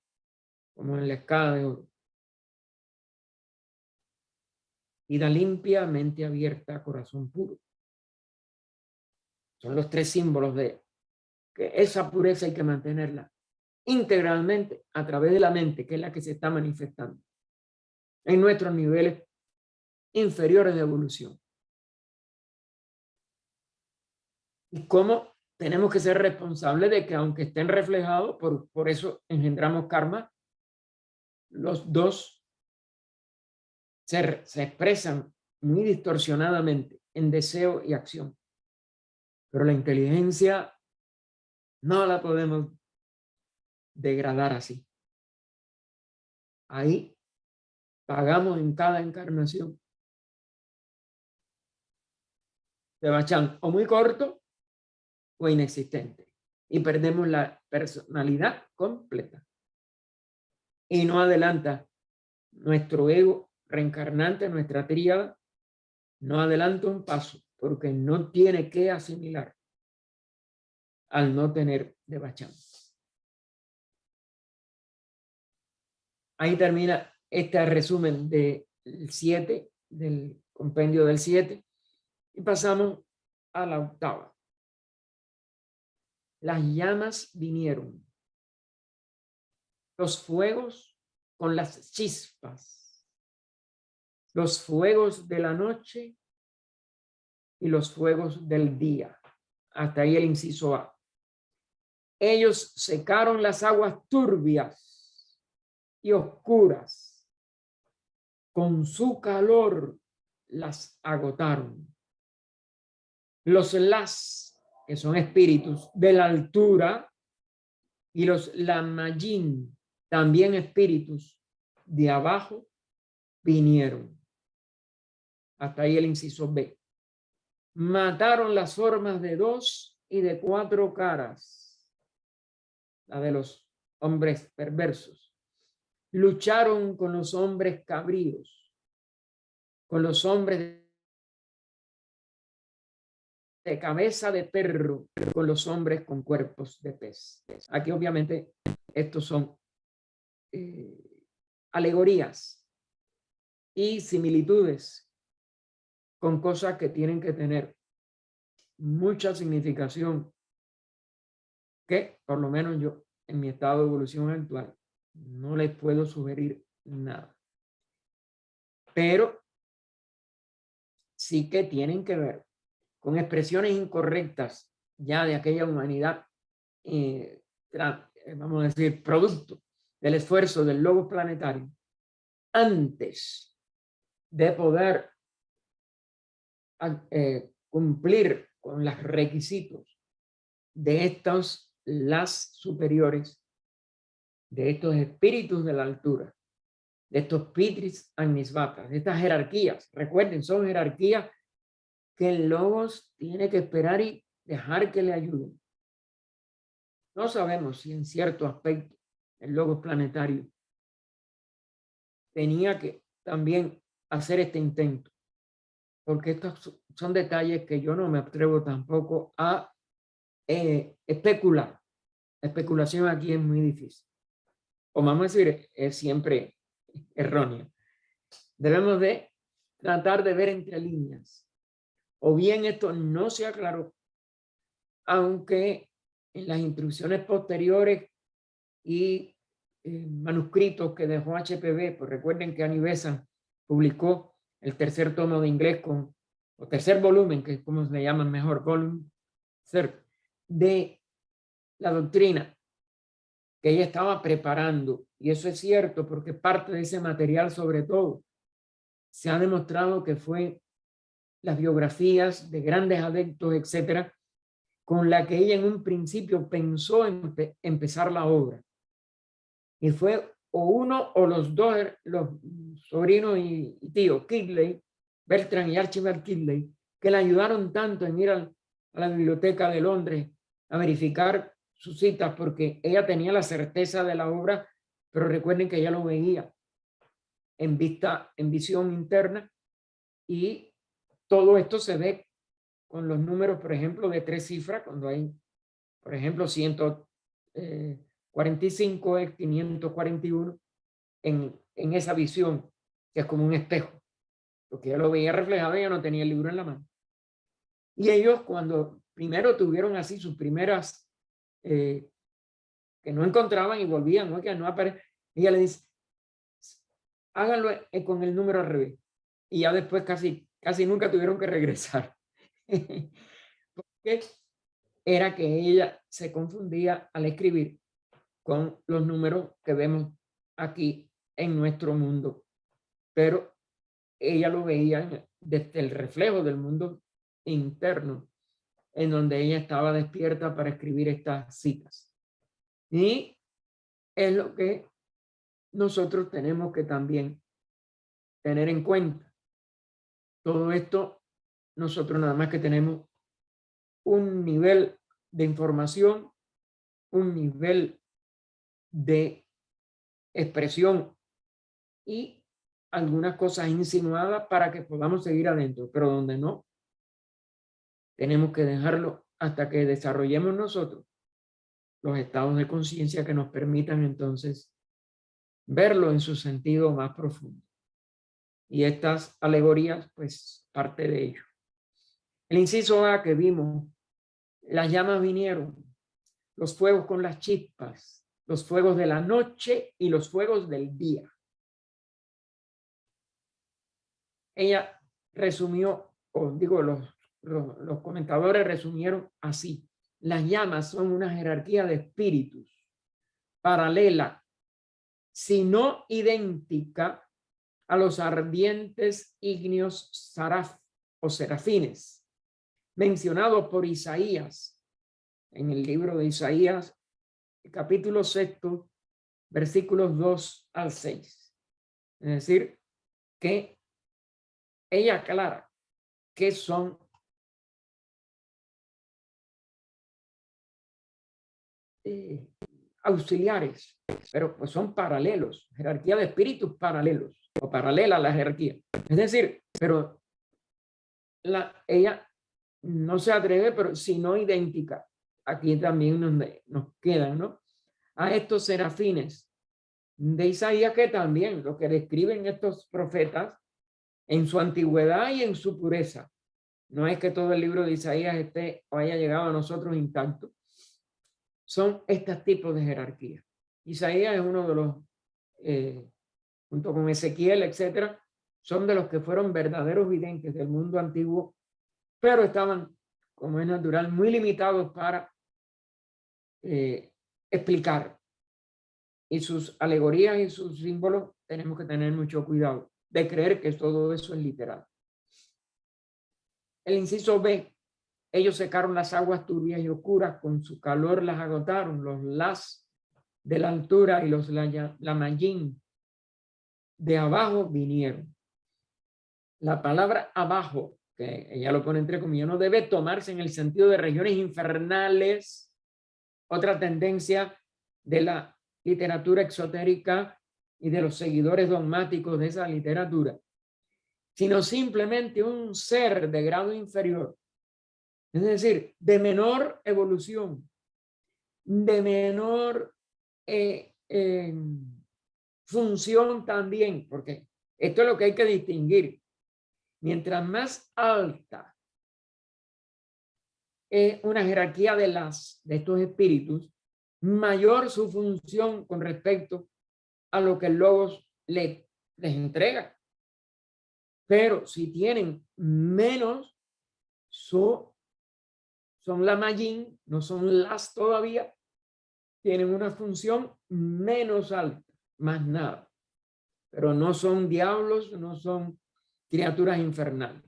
como en la escala de oro. Vida limpia, mente abierta, corazón puro. Son los tres símbolos de que esa pureza hay que mantenerla integralmente a través de la mente, que es la que se está manifestando en nuestros niveles inferiores de evolución. Y cómo tenemos que ser responsables de que aunque estén reflejados, por eso engendramos karma, los dos se expresan muy distorsionadamente en deseo y acción. Pero la inteligencia no la podemos degradar así. Ahí pagamos en cada encarnación de bachán o muy corto o inexistente y perdemos la personalidad completa y no adelanta nuestro ego reencarnante, nuestra tríada no adelanta un paso porque no tiene que asimilar al no tener de bachán. Ahí termina este resumen del 7, del compendio del 7, y pasamos a la octava. Las llamas vinieron, los fuegos con las chispas, los fuegos de la noche y los fuegos del día. Hasta ahí el inciso A. Ellos secaron las aguas turbias y oscuras. Con su calor las agotaron. Los las, que son espíritus de la altura, y los lamayín, también espíritus de abajo, vinieron. Hasta ahí el inciso B. Mataron las formas de 2 y de 4 caras, la de los hombres perversos. Lucharon con los hombres cabríos, con los hombres de cabeza de perro, con los hombres con cuerpos de pez. Aquí obviamente estos son alegorías y similitudes con cosas que tienen que tener mucha significación que por lo menos yo en mi estado de evolución actual no les puedo sugerir nada. Pero sí que tienen que ver con expresiones incorrectas ya de aquella humanidad, vamos a decir, producto del esfuerzo del logos planetario, antes de poder cumplir con los requisitos de estos las superiores, de estos espíritus de la altura, de estos pitris agnisvatas, de estas jerarquías. Recuerden, son jerarquías que el logos tiene que esperar y dejar que le ayuden. No sabemos si en cierto aspecto el logos planetario tenía que también hacer este intento, porque estos son detalles que yo no me atrevo tampoco a especular. La especulación aquí es muy difícil. O vamos a decir, es siempre errónea. Debemos de tratar de ver entre líneas. O bien esto no se aclaró, aunque en las instrucciones posteriores y manuscritos que dejó HPB, pues recuerden que Annie Besant publicó el tercer tomo de inglés o tercer volumen, que es como se le llaman mejor, volume, de la doctrina que ella estaba preparando. Y eso es cierto, porque parte de ese material, sobre todo, se ha demostrado que fue las biografías de grandes adeptos, etcétera, con la que ella en un principio pensó en empezar la obra. Y fue o uno o los dos, los sobrinos y tíos, Kidley, Bertrand y Archibald Kidley, que le ayudaron tanto en ir a la biblioteca de Londres a verificar sus citas, porque ella tenía la certeza de la obra, pero recuerden que ella lo veía en vista, en visión interna, y todo esto se ve con los números, por ejemplo, de 3 cifras, cuando hay, por ejemplo, 145 es 541 en esa visión, que es como un espejo, porque ella lo veía reflejado, ella no tenía el libro en la mano. Y ellos, cuando primero tuvieron así sus primeras, que no encontraban y volvían, ¿no? Que no aparece, ella le dice, háganlo con el número al revés. Y ya después casi nunca tuvieron que regresar. Porque era que ella se confundía al escribir con los números que vemos aquí en nuestro mundo. Pero ella lo veía desde el reflejo del mundo interno, en donde ella estaba despierta para escribir estas citas. Y es lo que nosotros tenemos que también tener en cuenta. Todo esto, nosotros nada más que tenemos un nivel de información, un nivel de expresión y algunas cosas insinuadas para que podamos seguir adentro, pero donde no, tenemos que dejarlo hasta que desarrollemos nosotros los estados de conciencia que nos permitan entonces verlo en su sentido más profundo. Y estas alegorías, pues, parte de ello. El inciso A que vimos, las llamas vinieron, los fuegos con las chispas, los fuegos de la noche y los fuegos del día. Ella resumió, o digo, los comentadores resumieron así: las llamas son una jerarquía de espíritus paralela, si no idéntica, a los ardientes ígneos serafines, mencionados por Isaías en el libro de Isaías, capítulo 6, versículos 2 al 6. Es decir, que ella aclara que son auxiliares, pero pues son paralelos, jerarquía de espíritus paralelos o paralela a la jerarquía. Es decir, pero ella no se atreve, pero sino idéntica. Aquí también nos quedan, ¿no? A estos serafines de Isaías, que también lo que describen estos profetas en su antigüedad y en su pureza. No es que todo el libro de Isaías esté o haya llegado a nosotros intacto. Son estos tipos de jerarquía. Isaías es uno de los, junto con Ezequiel, etcétera, son de los que fueron verdaderos videntes del mundo antiguo, pero estaban, como es natural, muy limitados para explicar. Y sus alegorías y sus símbolos tenemos que tener mucho cuidado de creer que todo eso es literal. El inciso B, ellos secaron las aguas turbias y oscuras, con su calor las agotaron, los las de la altura y los lamayín de abajo vinieron. La palabra abajo, que ella lo pone entre comillas, no debe tomarse en el sentido de regiones infernales, otra tendencia de la literatura exotérica y de los seguidores dogmáticos de esa literatura, sino simplemente un ser de grado inferior, es decir, de menor evolución, de menor función también, porque Esto es lo que hay que distinguir. Mientras más alta es una jerarquía de estos espíritus, mayor su función con respecto a lo que el Logos les entrega. Pero si tienen menos, son la Mayín, no son las todavía, tienen una función menos alta, más nada. Pero no son diablos, no son criaturas infernales.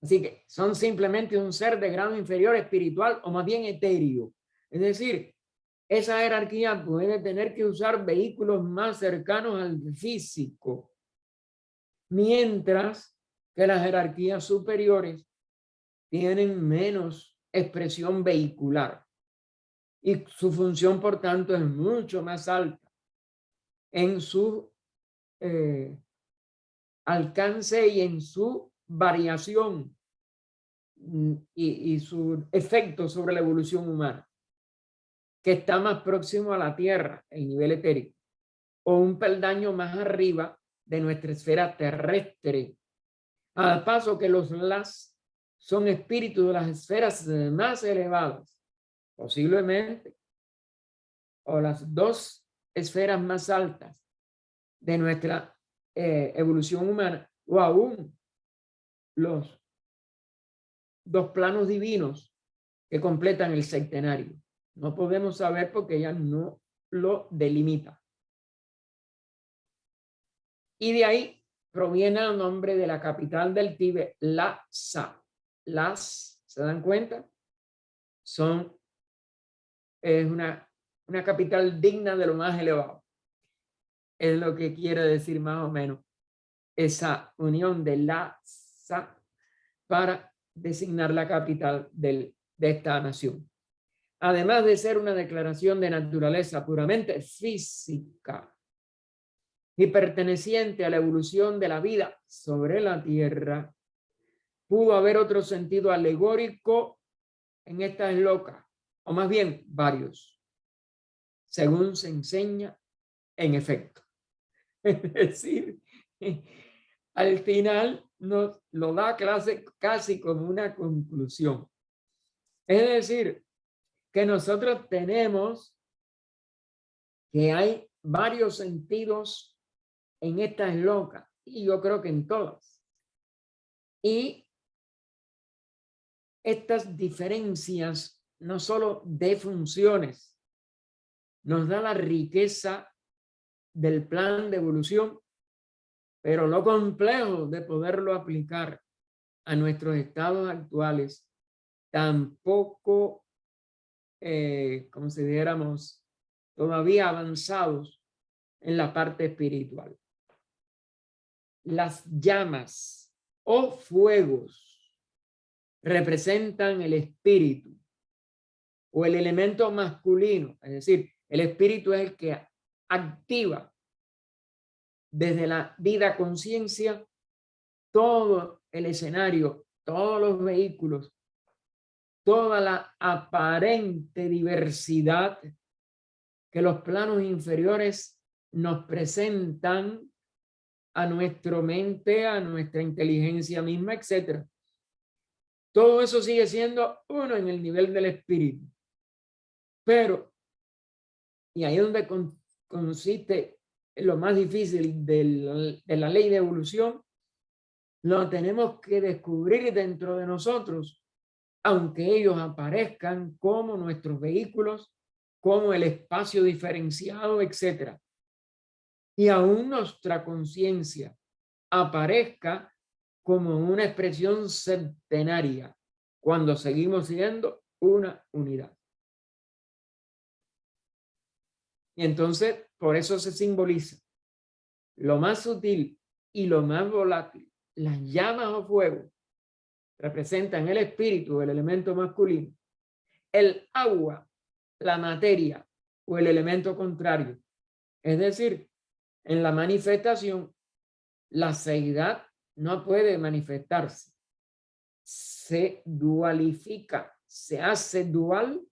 Así que son simplemente un ser de grado inferior espiritual o más bien etéreo. Es decir, esa jerarquía puede tener que usar vehículos más cercanos al físico, mientras que las jerarquías superiores tienen menos expresión vehicular y su función, por tanto, es mucho más alta en su alcance y en su variación y su efecto sobre la evolución humana, que está más próximo a la Tierra, el nivel etérico, o un peldaño más arriba de nuestra esfera terrestre, al paso que los las son espíritus de las esferas más elevadas, posiblemente, o las dos esferas más altas de nuestra evolución humana, o aún los dos planos divinos que completan el septenario. No podemos saber porque ella no lo delimita. Y de ahí proviene el nombre de la capital del Tíbet, Lhasa. Las, ¿se dan cuenta? Es una capital digna de lo más elevado. Es lo que quiere decir más o menos esa unión de Lhasa para designar la capital de esta nación. Además de ser una declaración de naturaleza puramente física y perteneciente a la evolución de la vida sobre la Tierra, pudo haber otro sentido alegórico en esta esloca, o más bien varios, según se enseña en efecto. Es decir, al final nos lo da clase casi como una conclusión. Es decir, que nosotros tenemos que hay varios sentidos en esta esloca, y yo creo que en todas. Y estas diferencias, no solo de funciones, nos da la riqueza del plan de evolución, pero lo complejo de poderlo aplicar a nuestros estados actuales, tampoco, como si dijéramos, todavía avanzados en la parte espiritual. Las llamas o fuegos representan el espíritu o el elemento masculino, es decir, el espíritu es el que activa desde la vida conciencia todo el escenario, todos los vehículos, toda la aparente diversidad que los planos inferiores nos presentan a nuestra mente, a nuestra inteligencia misma, etc. Todo eso sigue siendo uno en el nivel del espíritu. Pero, y ahí es donde consiste lo más difícil de la ley de evolución, lo tenemos que descubrir dentro de nosotros, aunque ellos aparezcan como nuestros vehículos, como el espacio diferenciado, etc. Y aún nuestra conciencia aparezca como una expresión septenaria, cuando seguimos siendo una unidad. Y entonces, por eso se simboliza lo más sutil y lo más volátil. Las llamas o fuego representan el espíritu, el elemento masculino. El agua, la materia o el elemento contrario. Es decir, en la manifestación, la seidad no puede manifestarse. Se dualifica, se hace dual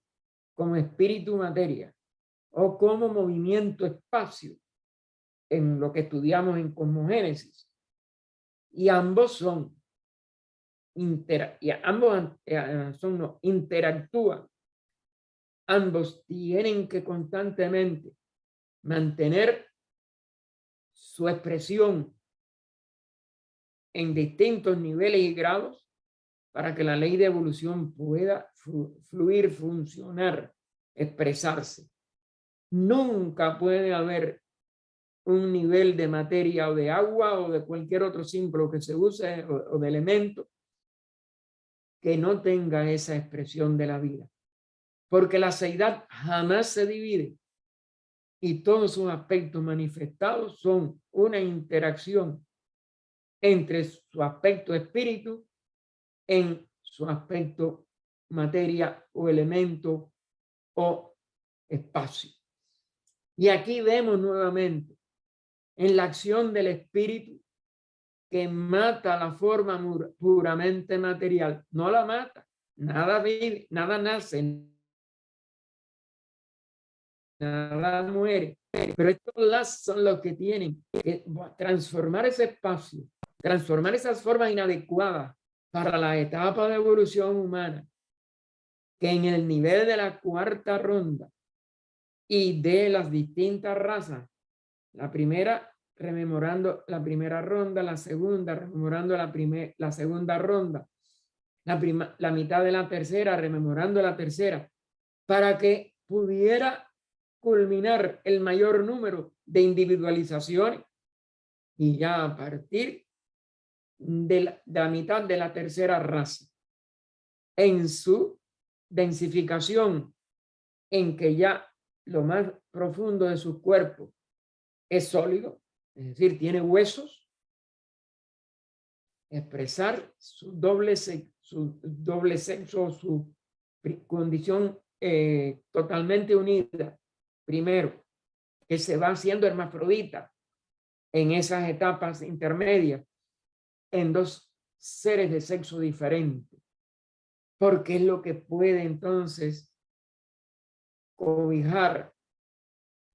como espíritu materia o como movimiento espacio. en lo que estudiamos en cosmogénesis. Y ambos son, interactúan. Ambos tienen que constantemente mantener su expresión en distintos niveles y grados para que la ley de evolución pueda fluir, funcionar, expresarse. Nunca puede haber un nivel de materia o de agua o de cualquier otro símbolo que se use o de elemento que no tenga esa expresión de la vida. Porque la seidad jamás se divide y todos sus aspectos manifestados son una interacción entre su aspecto espíritu en su aspecto materia o elemento o espacio. Y aquí vemos nuevamente en la acción del espíritu que mata la forma puramente material. No la mata, nada vive, nada nace, nada muere. Pero estos lazos son los que tienen que transformar ese espacio, transformar esas formas inadecuadas para la etapa de evolución humana, que en el nivel de la cuarta ronda y de las distintas razas, la primera rememorando la primera ronda, la segunda rememorando la segunda ronda, la mitad de la tercera rememorando la tercera, para que pudiera culminar el mayor número de individualizaciones y ya a partir de la mitad de la tercera raza, en su densificación, en que ya lo más profundo de su cuerpo es sólido, es decir, tiene huesos, expresar su doble sexo, su condición totalmente unida. Primero, que se va haciendo hermafrodita en esas etapas intermedias, en dos seres de sexo diferente, porque es lo que puede entonces cobijar,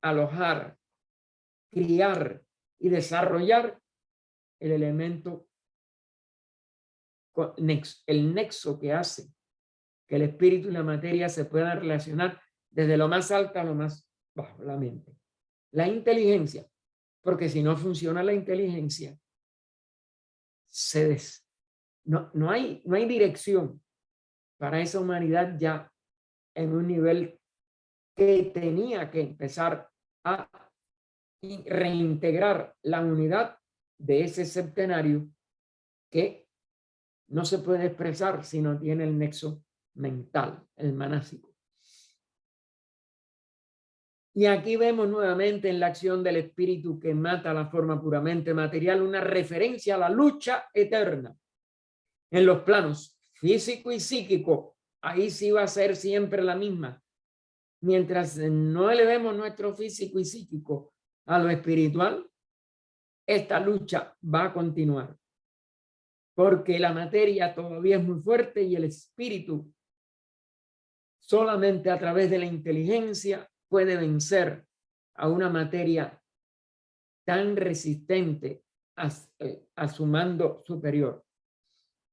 alojar, criar y desarrollar el elemento, el nexo que hace que el espíritu y la materia se puedan relacionar desde lo más alto a lo más bajo, la mente. La inteligencia, porque si no funciona la inteligencia, no hay dirección para esa humanidad ya en un nivel que tenía que empezar a reintegrar la unidad de ese septenario que no se puede expresar si no tiene el nexo mental, el manásico. Y aquí vemos nuevamente en la acción del espíritu que mata la forma puramente material una referencia a la lucha eterna en los planos físico y psíquico. Ahí sí va a ser siempre la misma. Mientras no elevemos nuestro físico y psíquico a lo espiritual, esta lucha va a continuar. Porque la materia todavía es muy fuerte y el espíritu solamente a través de la inteligencia puede vencer a una materia tan resistente a su mando superior.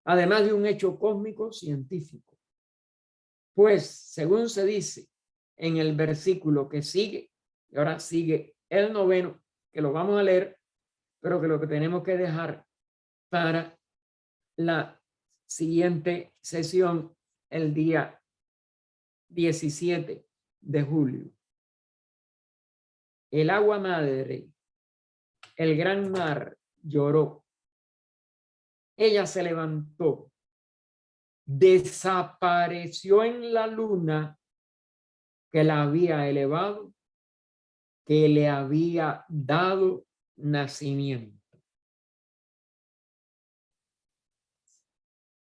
Además de un hecho cósmico científico. Pues, según se dice en el versículo que sigue, y ahora sigue el 9º, que lo vamos a leer, pero que lo que tenemos que dejar para la siguiente sesión, el día 17 de julio. El agua madre, el gran mar, lloró. Ella se levantó, desapareció en la luna que la había elevado, que le había dado nacimiento.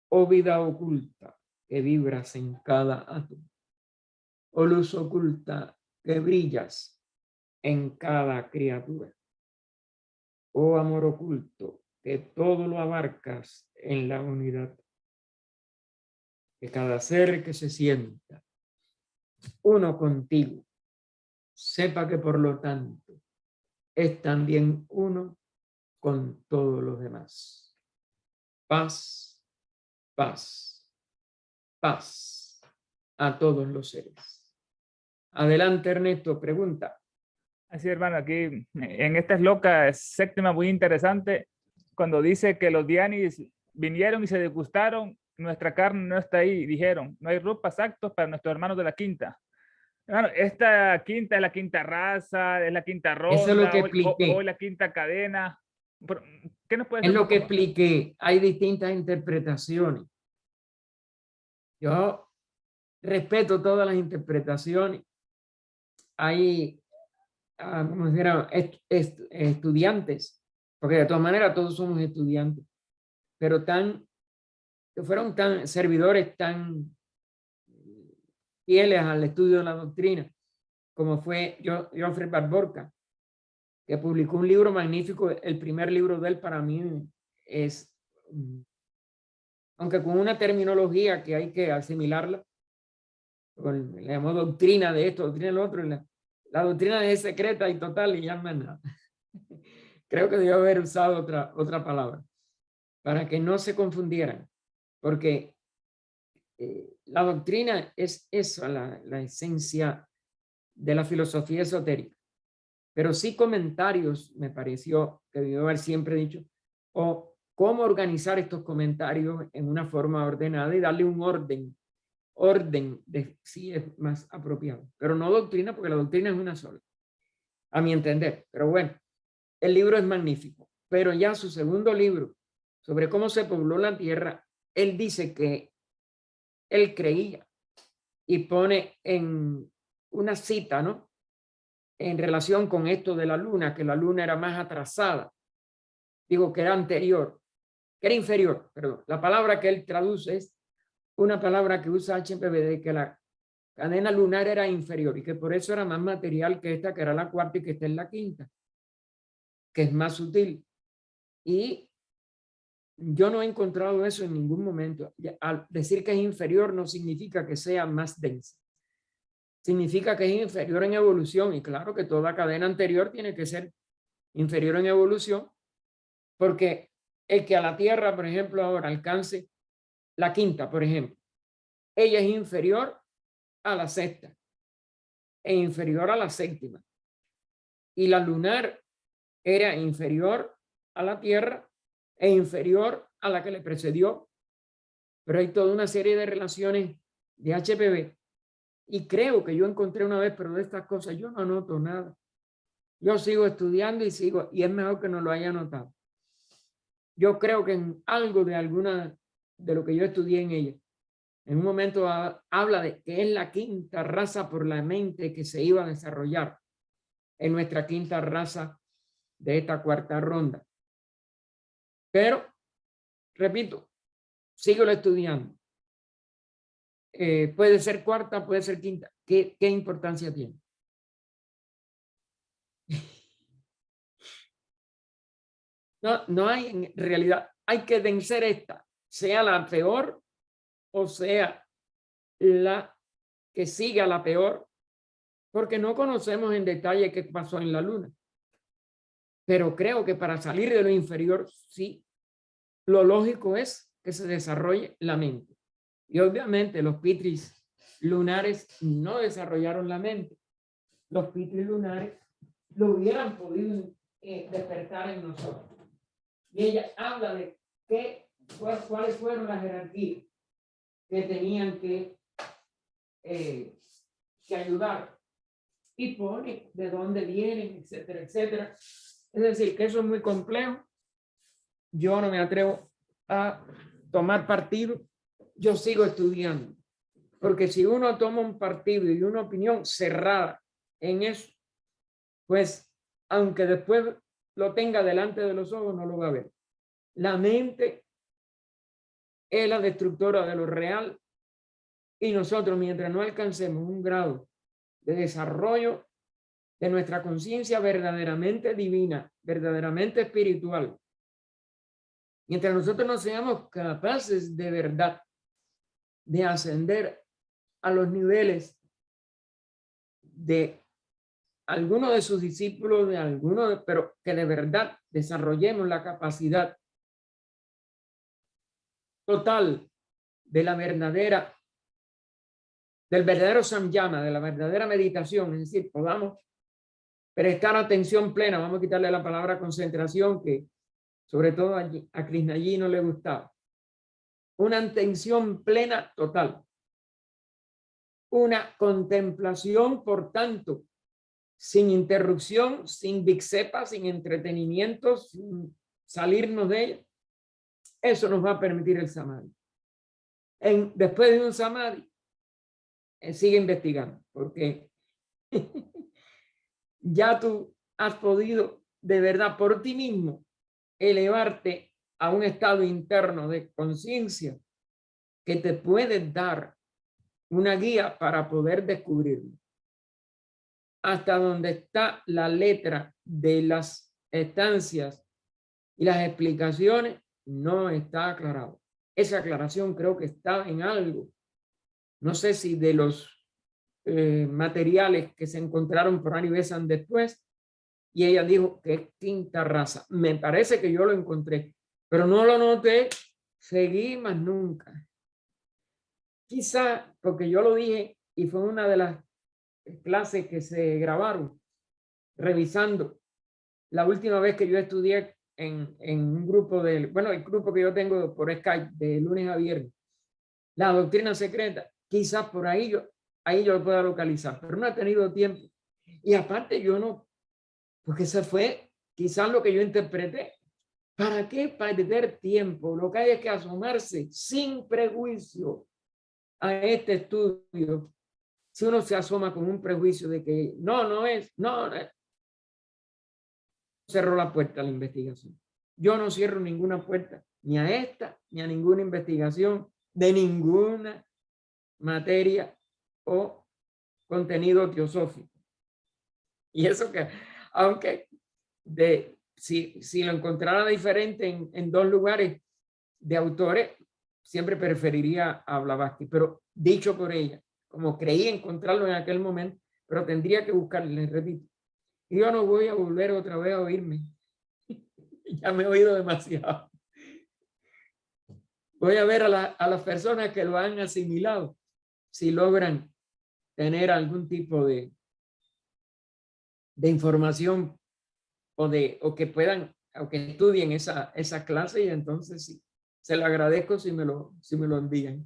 Oh vida oculta que vibras en cada átomo, oh luz oculta que brillas en cada criatura, oh amor oculto que todo lo abarcas en la unidad, que cada ser que se sienta uno contigo sepa que por lo tanto es también uno con todos los demás. Paz, paz, paz a todos los seres. Adelante, Ernesto, pregunta. Así, hermano, aquí en esta esloca séptima muy interesante, cuando dice que los dianis vinieron y se degustaron, nuestra carne no está ahí, dijeron, no hay ropas aptas para nuestros hermanos de la quinta. Hermano, esta quinta es la quinta raza, es la quinta Eso es lo ronda que o expliqué. la quinta cadena. ¿Qué nos puede Es decir un lo que poco más? expliqué. Hay distintas interpretaciones. Yo respeto todas las interpretaciones. Hay, como dijera, estudiantes, porque de todas maneras todos somos estudiantes, pero que fueron tan servidores, tan fieles al estudio de la doctrina, como fue Geoffrey Barborca, que publicó un libro magnífico. El primer libro de él para mí es, aunque con una terminología que hay que asimilarla, le llamó doctrina de esto, doctrina de lo otro, la doctrina es secreta y total y ya no es nada. Creo que debió haber usado otra palabra para que no se confundieran, porque la doctrina es eso, la esencia de la filosofía esotérica. Pero sí comentarios, me pareció que debió haber siempre dicho, o cómo organizar estos comentarios en una forma ordenada y darle un orden de sí es más apropiado, pero no doctrina, porque la doctrina es una sola, a mi entender. Pero bueno, el libro es magnífico, pero ya su segundo libro sobre cómo se pobló la tierra, él dice que él creía y pone en una cita, ¿no? En relación con esto de la luna, que la luna era más atrasada, digo que era anterior, que era inferior, perdón. La palabra que él traduce es una palabra que usa HPBD, que la cadena lunar era inferior y que por eso era más material que esta, que era la cuarta y que esta es la quinta, que es más sutil. Y yo no he encontrado eso en ningún momento. Al decir que es inferior no significa que sea más densa. Significa que es inferior en evolución, y claro que toda cadena anterior tiene que ser inferior en evolución, porque el que a la Tierra, por ejemplo, ahora alcance la quinta, por ejemplo, ella es inferior a la sexta e inferior a la séptima. Y la lunar era inferior a la Tierra e inferior a la que le precedió. Pero hay toda una serie de relaciones de HPV. Y creo que yo encontré una vez, pero de estas cosas yo no anoto nada. Yo sigo estudiando y sigo, y es mejor que no lo haya anotado. Yo creo que en algo de alguna de lo que yo estudié en ella, en un momento habla de que es la quinta raza por la mente que se iba a desarrollar en nuestra quinta raza de esta cuarta ronda. Pero, repito, sigo estudiando. Puede ser cuarta, puede ser quinta. ¿Qué importancia tiene? No hay en realidad, hay que vencer esta, sea la peor o sea la que siga la peor, porque no conocemos en detalle qué pasó en la luna. Pero creo que para salir de lo inferior, sí, lo lógico es que se desarrolle la mente. Y obviamente los pitris lunares no desarrollaron la mente. Los pitris lunares lo hubieran podido despertar en nosotros. Y ella habla de cuáles fueron las jerarquías que tenían que ayudar. Y pone de dónde vienen, etcétera, etcétera. Es decir, que eso es muy complejo. Yo no me atrevo a tomar partido. Yo sigo estudiando. Porque si uno toma un partido y una opinión cerrada en eso, pues aunque después lo tenga delante de los ojos, no lo va a ver. La mente es la destructora de lo real y nosotros, mientras no alcancemos un grado de desarrollo de nuestra conciencia verdaderamente divina, verdaderamente espiritual, mientras nosotros no seamos capaces de verdad de ascender a los niveles de alguno de sus discípulos, pero que de verdad desarrollemos la capacidad total de del verdadero samyama, de la verdadera meditación, es decir, podamos prestar atención plena. Vamos a quitarle la palabra concentración, que sobre todo a Krishnajit no le gustaba. Una atención plena total. Una contemplación, por tanto, sin interrupción, sin viksepa, sin entretenimientos, sin salirnos de ella. Eso nos va a permitir el samadhi. Después de un samadhi, sigue investigando, porque ya tú has podido de verdad por ti mismo elevarte a un estado interno de conciencia que te puede dar una guía para poder descubrirlo. Hasta donde está la letra de las estancias y las explicaciones no está aclarado. Esa aclaración creo que está en algo. No sé si de los materiales que se encontraron por Ari Besan después, y ella dijo que es quinta raza. Me parece que yo lo encontré, pero no lo noté, seguí más nunca. Quizá porque yo lo dije y fue una de las clases que se grabaron, revisando la última vez que yo estudié en un grupo el grupo que yo tengo por Skype de lunes a viernes, la doctrina secreta. Quizás por ahí yo lo pueda localizar, pero no he tenido tiempo. Y aparte yo no, porque ese fue quizás lo que yo interpreté. ¿Para qué perder tiempo? Lo que hay es que asomarse sin prejuicio a este estudio. Si uno se asoma con un prejuicio de que no es, cerró la puerta a la investigación. Yo no cierro ninguna puerta, ni a esta, ni a ninguna investigación de ninguna materia o contenido teosófico. Y eso que, aunque si lo encontrara diferente en dos lugares de autores, siempre preferiría a Blavatsky, pero dicho por ella, como creí encontrarlo en aquel momento, pero tendría que buscarlo, les repito. Y yo no voy a volver otra vez a oírme. Ya me he oído demasiado. Voy a ver a las personas que lo han asimilado, si logran tener algún tipo de información o que puedan, o que estudien esa clase, y entonces sí, se lo agradezco si me lo envían.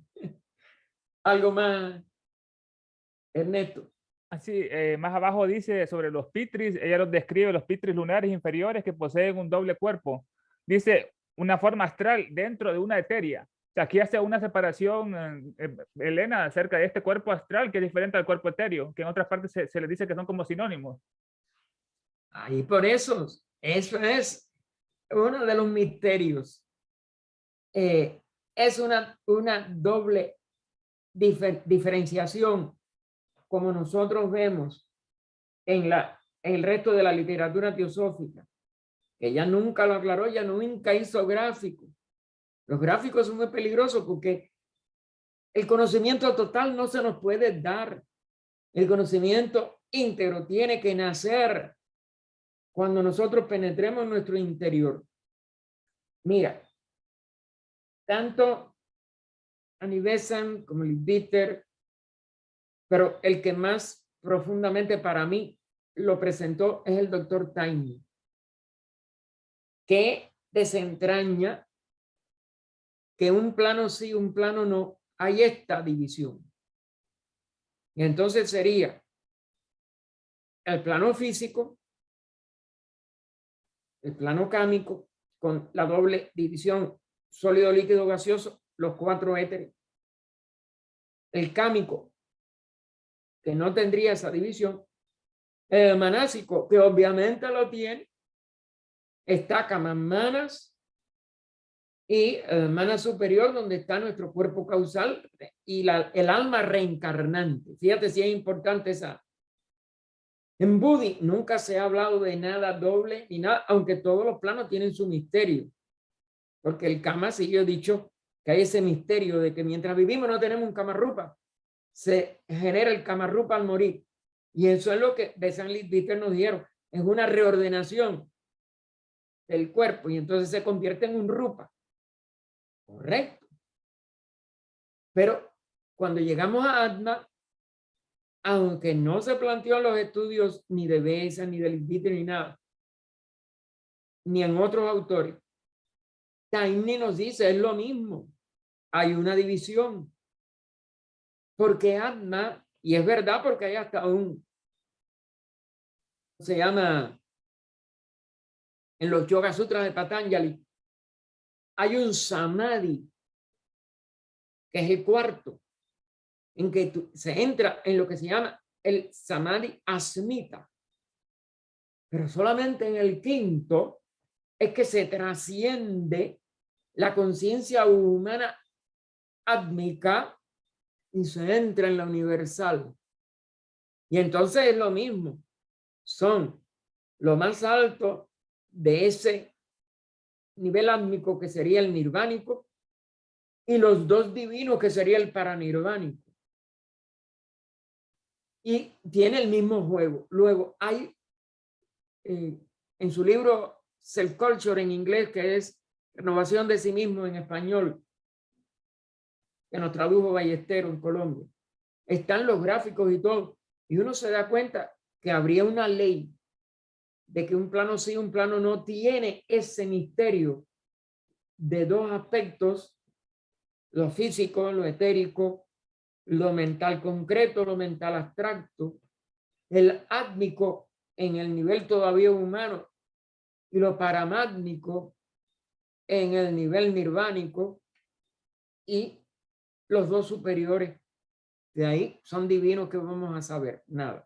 ¿Algo más, Ernesto? Así, más abajo dice sobre los pitris, ella los describe, los pitris lunares inferiores que poseen un doble cuerpo. Dice, una forma astral dentro de una etérea. O sea, aquí hace una separación, Elena, acerca de este cuerpo astral que es diferente al cuerpo etéreo, que en otras partes se les dice que son como sinónimos. Ahí por eso es uno de los misterios. Es una doble diferenciación, como nosotros vemos en el resto de la literatura teosófica. Ella nunca lo aclaró, ella nunca hizo gráficos. Los gráficos son muy peligrosos porque el conocimiento total no se nos puede dar. El conocimiento íntegro tiene que nacer cuando nosotros penetremos nuestro interior. Mira, tanto Ani Besant como el Bitter, pero el que más profundamente para mí lo presentó es el doctor Taimi, que desentraña que un plano sí, un plano no, hay esta división. Y entonces sería el plano físico, el plano cámico, con la doble división sólido, líquido, gaseoso, los 4 éteres. El cámico, que no tendría esa división. El manásico, que obviamente lo tiene, está Kamamanas y el mana superior, donde está nuestro cuerpo causal y el alma reencarnante. Fíjate si es importante esa. En Budi nunca se ha hablado de nada doble ni nada, aunque todos los planos tienen su misterio. Porque el Kama, sí, yo he dicho que hay ese misterio de que mientras vivimos no tenemos un Kama Rupa. Se genera el Kama Rupa al morir. Y eso es lo que de San Leadbeater nos dieron. Es una reordenación del cuerpo y entonces se convierte en un rupa. Correcto. Pero cuando llegamos a Atma, aunque no se planteó en los estudios ni de Besa, ni de Leadbeater, ni nada, ni en otros autores, Taimni nos dice, es lo mismo. Hay una división. Porque Atma, y es verdad porque hay hasta se llama, en los Yoga Sutras de Patanjali, hay un Samadhi, que es el cuarto, en que se entra en lo que se llama el Samadhi Asmita. Pero solamente en el quinto es que se trasciende la conciencia humana átmica y se entra en la universal. Y entonces es lo mismo. Son lo más alto de ese nivel átmico que sería el nirvánico y los dos divinos que sería el paranirvánico. Y tiene el mismo juego. Luego hay en su libro Self Culture en inglés, que es Renovación de sí mismo en español, que nos tradujo Ballesteros en Colombia, están los gráficos y todo. Y uno se da cuenta que habría una ley de que un plano sí, un plano no, tiene ese misterio de dos aspectos, lo físico, lo etérico, lo mental concreto, lo mental abstracto, el átmico en el nivel todavía humano y lo paramátmico en el nivel nirvánico, y los dos superiores de ahí son divinos. Que vamos a saber nada.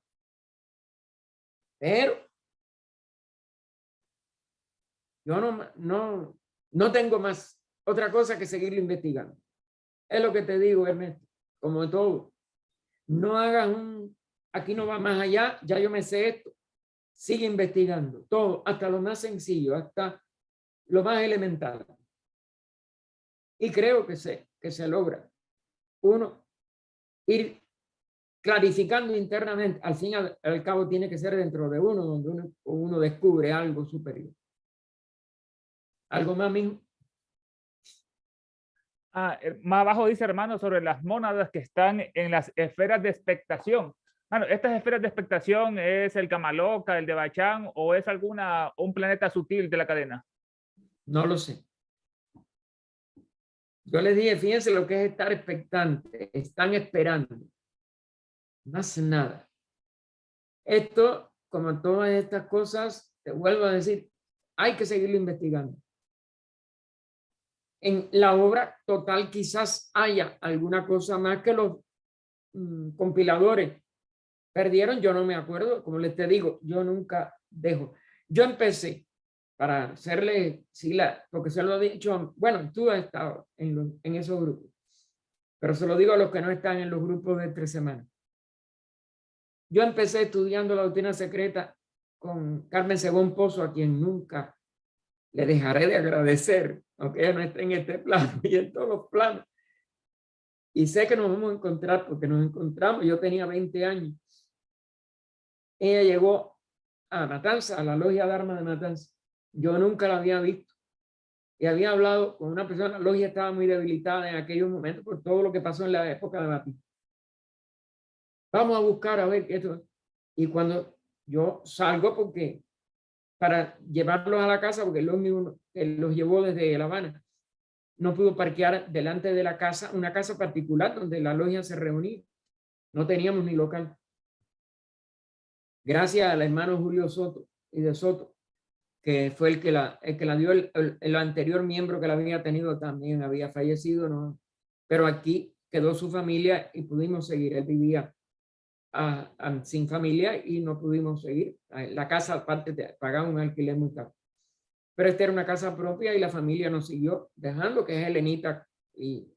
Pero yo no tengo más otra cosa que seguirlo investigando. Es lo que te digo, Ernesto, como todo. No hagas aquí no va más allá, ya yo me sé esto. Sigue investigando todo, hasta lo más sencillo, hasta lo más elemental. Y creo que se logra. Uno, ir clarificando internamente, al fin y al cabo tiene que ser dentro de uno, donde uno descubre algo superior. ¿Algo más, mijo? Más abajo dice, hermano, sobre las mónadas que están en las esferas de expectación. Bueno, ¿estas esferas de expectación es el Kamaloka, el de Bachán, o es un planeta sutil de la cadena? No lo sé. Yo les dije, fíjense lo que es estar expectante. Están esperando. Más nada. Esto, como todas estas cosas, te vuelvo a decir, hay que seguirlo investigando. En la obra total quizás haya alguna cosa más que los compiladores perdieron. Yo no me acuerdo, como les te digo, yo nunca dejo. Yo empecé para hacerle, porque se lo he dicho, bueno, tú has estado en esos grupos, pero se lo digo a los que no están en los grupos de 3 semanas. Yo empecé estudiando la doctrina secreta con Carmen Según Pozo, a quien nunca le dejaré de agradecer, aunque ella no esté en este plano y en todos los planos. Y sé que nos vamos a encontrar porque nos encontramos. Yo tenía 20 años. Ella llegó a Matanza, a la logia Dharma de Matanza. Yo nunca la había visto. Y había hablado con una persona. La logia estaba muy debilitada en aquellos momentos por todo lo que pasó en la época de Batista. Vamos a buscar a ver esto. Y cuando yo salgo, porque para llevarlos a la casa, porque él los llevó desde La Habana, no pudo parquear delante de la casa, una casa particular donde la logia se reunía. No teníamos ni local. Gracias al hermano Julio Soto y de Soto, que fue el que la dio, el anterior miembro que la había tenido también había fallecido, ¿no? Pero aquí quedó su familia y pudimos seguir. Él vivía sin familia y no pudimos seguir. La casa, aparte, pagaba un alquiler muy caro. Pero esta era una casa propia y la familia nos siguió dejando, que es Helenita, y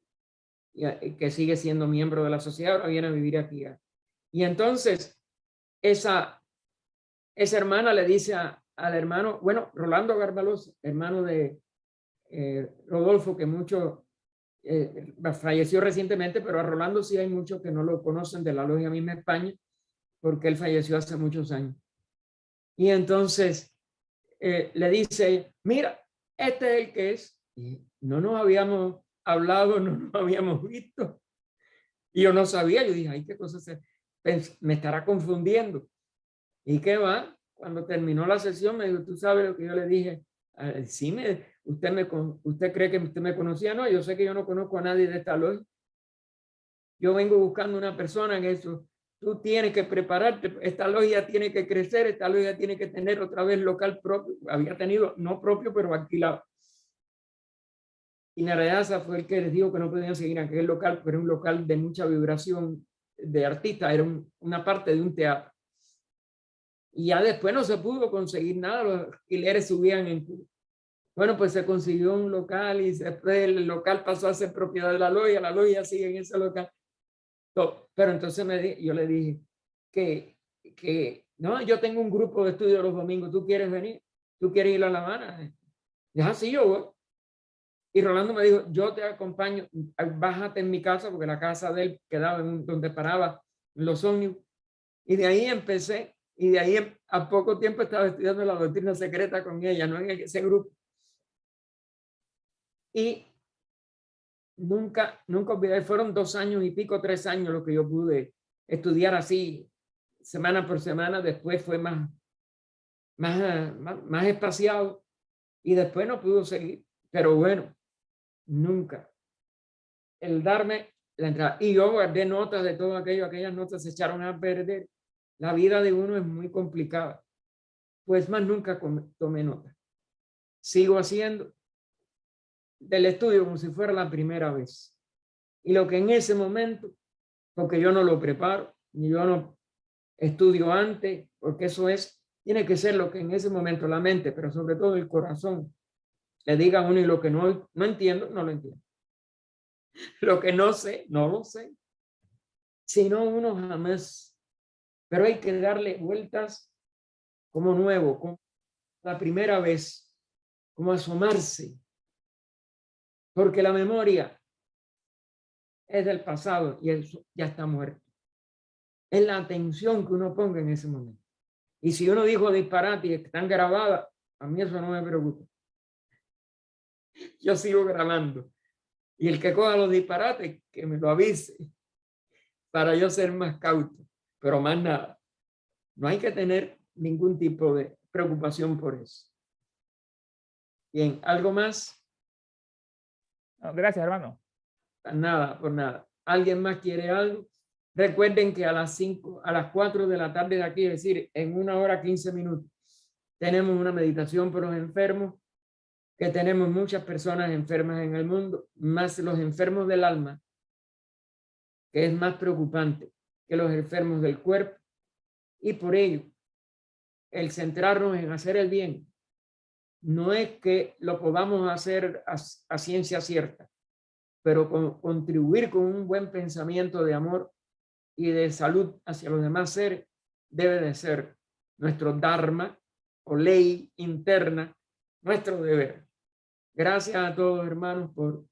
que sigue siendo miembro de la sociedad, ahora viene a vivir aquí. Y entonces, esa hermana le dice al hermano, bueno, Rolando Garbalosa, hermano de Rodolfo, que falleció recientemente, pero a Rolando sí hay muchos que no lo conocen de la logia misma España. porque él falleció hace muchos años. Y entonces le dice, mira, este es el que es. Y no nos habíamos hablado, no nos habíamos visto. Y yo no sabía, yo dije, ay, qué cosa me estará confundiendo. ¿Y qué va? Cuando terminó la sesión me dijo, ¿tú sabes lo que yo le dije? Sí, ¿usted cree que usted me conocía? No, yo sé que yo no conozco a nadie de esta logia. Yo vengo buscando una persona en eso. Tú tienes que prepararte. Esta logia tiene que crecer. Esta logia tiene que tener otra vez local propio. Había tenido, no propio, pero alquilado. Y Narayasa fue el que les dijo que no podían seguir en aquel local, pero era un local de mucha vibración de artista. Era una parte de un teatro. Y ya después no se pudo conseguir nada. Los alquileres subían en Cuba. Bueno, pues se consiguió un local y después el local pasó a ser propiedad de la logia sigue en ese local. Pero entonces yo le dije que no, yo tengo un grupo de estudio los domingos, ¿tú quieres venir? ¿Tú quieres ir a La Habana? Ya, sí, yo voy. Y Rolando me dijo, yo te acompaño, bájate en mi casa, porque la casa de él quedaba donde paraba los ómnibus. Y de ahí empecé, y de ahí a poco tiempo estaba estudiando la doctrina secreta con ella, no en ese grupo. Y nunca olvidé, fueron 2 años y pico, 3 años lo que yo pude estudiar así, semana por semana. Después fue más espaciado y después no pudo seguir. Pero bueno, nunca. El darme la entrada. Y yo guardé notas de todo aquello, aquellas notas se echaron a perder. La vida de uno es muy complicada. Pues más nunca tomé nota. Sigo haciendo del estudio como si fuera la primera vez. Y lo que en ese momento, porque yo no lo preparo, ni yo no estudio antes, porque eso tiene que ser lo que en ese momento la mente, pero sobre todo el corazón, le diga a uno, y lo que no entiendo, no lo entiendo. Lo que no sé, no lo sé. Si no, uno jamás. Pero hay que darle vueltas como nuevo, como la primera vez, como asomarse. Porque la memoria es del pasado y eso ya está muerto. Es la atención que uno ponga en ese momento. Y si uno dijo disparate y están grabadas, a mí eso no me preocupa. Yo sigo grabando. Y el que coja los disparates, que me lo avise para yo ser más cauto. Pero más nada. No hay que tener ningún tipo de preocupación por eso. Bien, ¿algo más? No, gracias, hermano. Nada, por nada. ¿Alguien más quiere algo? Recuerden que a las 4 de la tarde de aquí, es decir, en 1 hora 15 minutos, tenemos una meditación por los enfermos, que tenemos muchas personas enfermas en el mundo, más los enfermos del alma, que es más preocupante que los enfermos del cuerpo. Y por ello, el centrarnos en hacer el bien no es que lo podamos hacer a ciencia cierta, pero contribuir con un buen pensamiento de amor y de salud hacia los demás seres debe de ser nuestro dharma o ley interna, nuestro deber. Gracias a todos, hermanos, por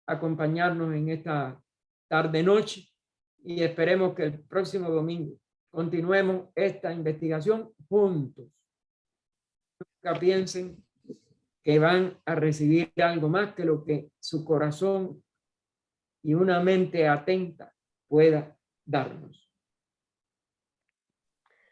acompañarnos en esta tarde-noche y esperemos que el próximo domingo continuemos esta investigación juntos. Nunca piensen que van a recibir algo más que lo que su corazón y una mente atenta pueda darnos.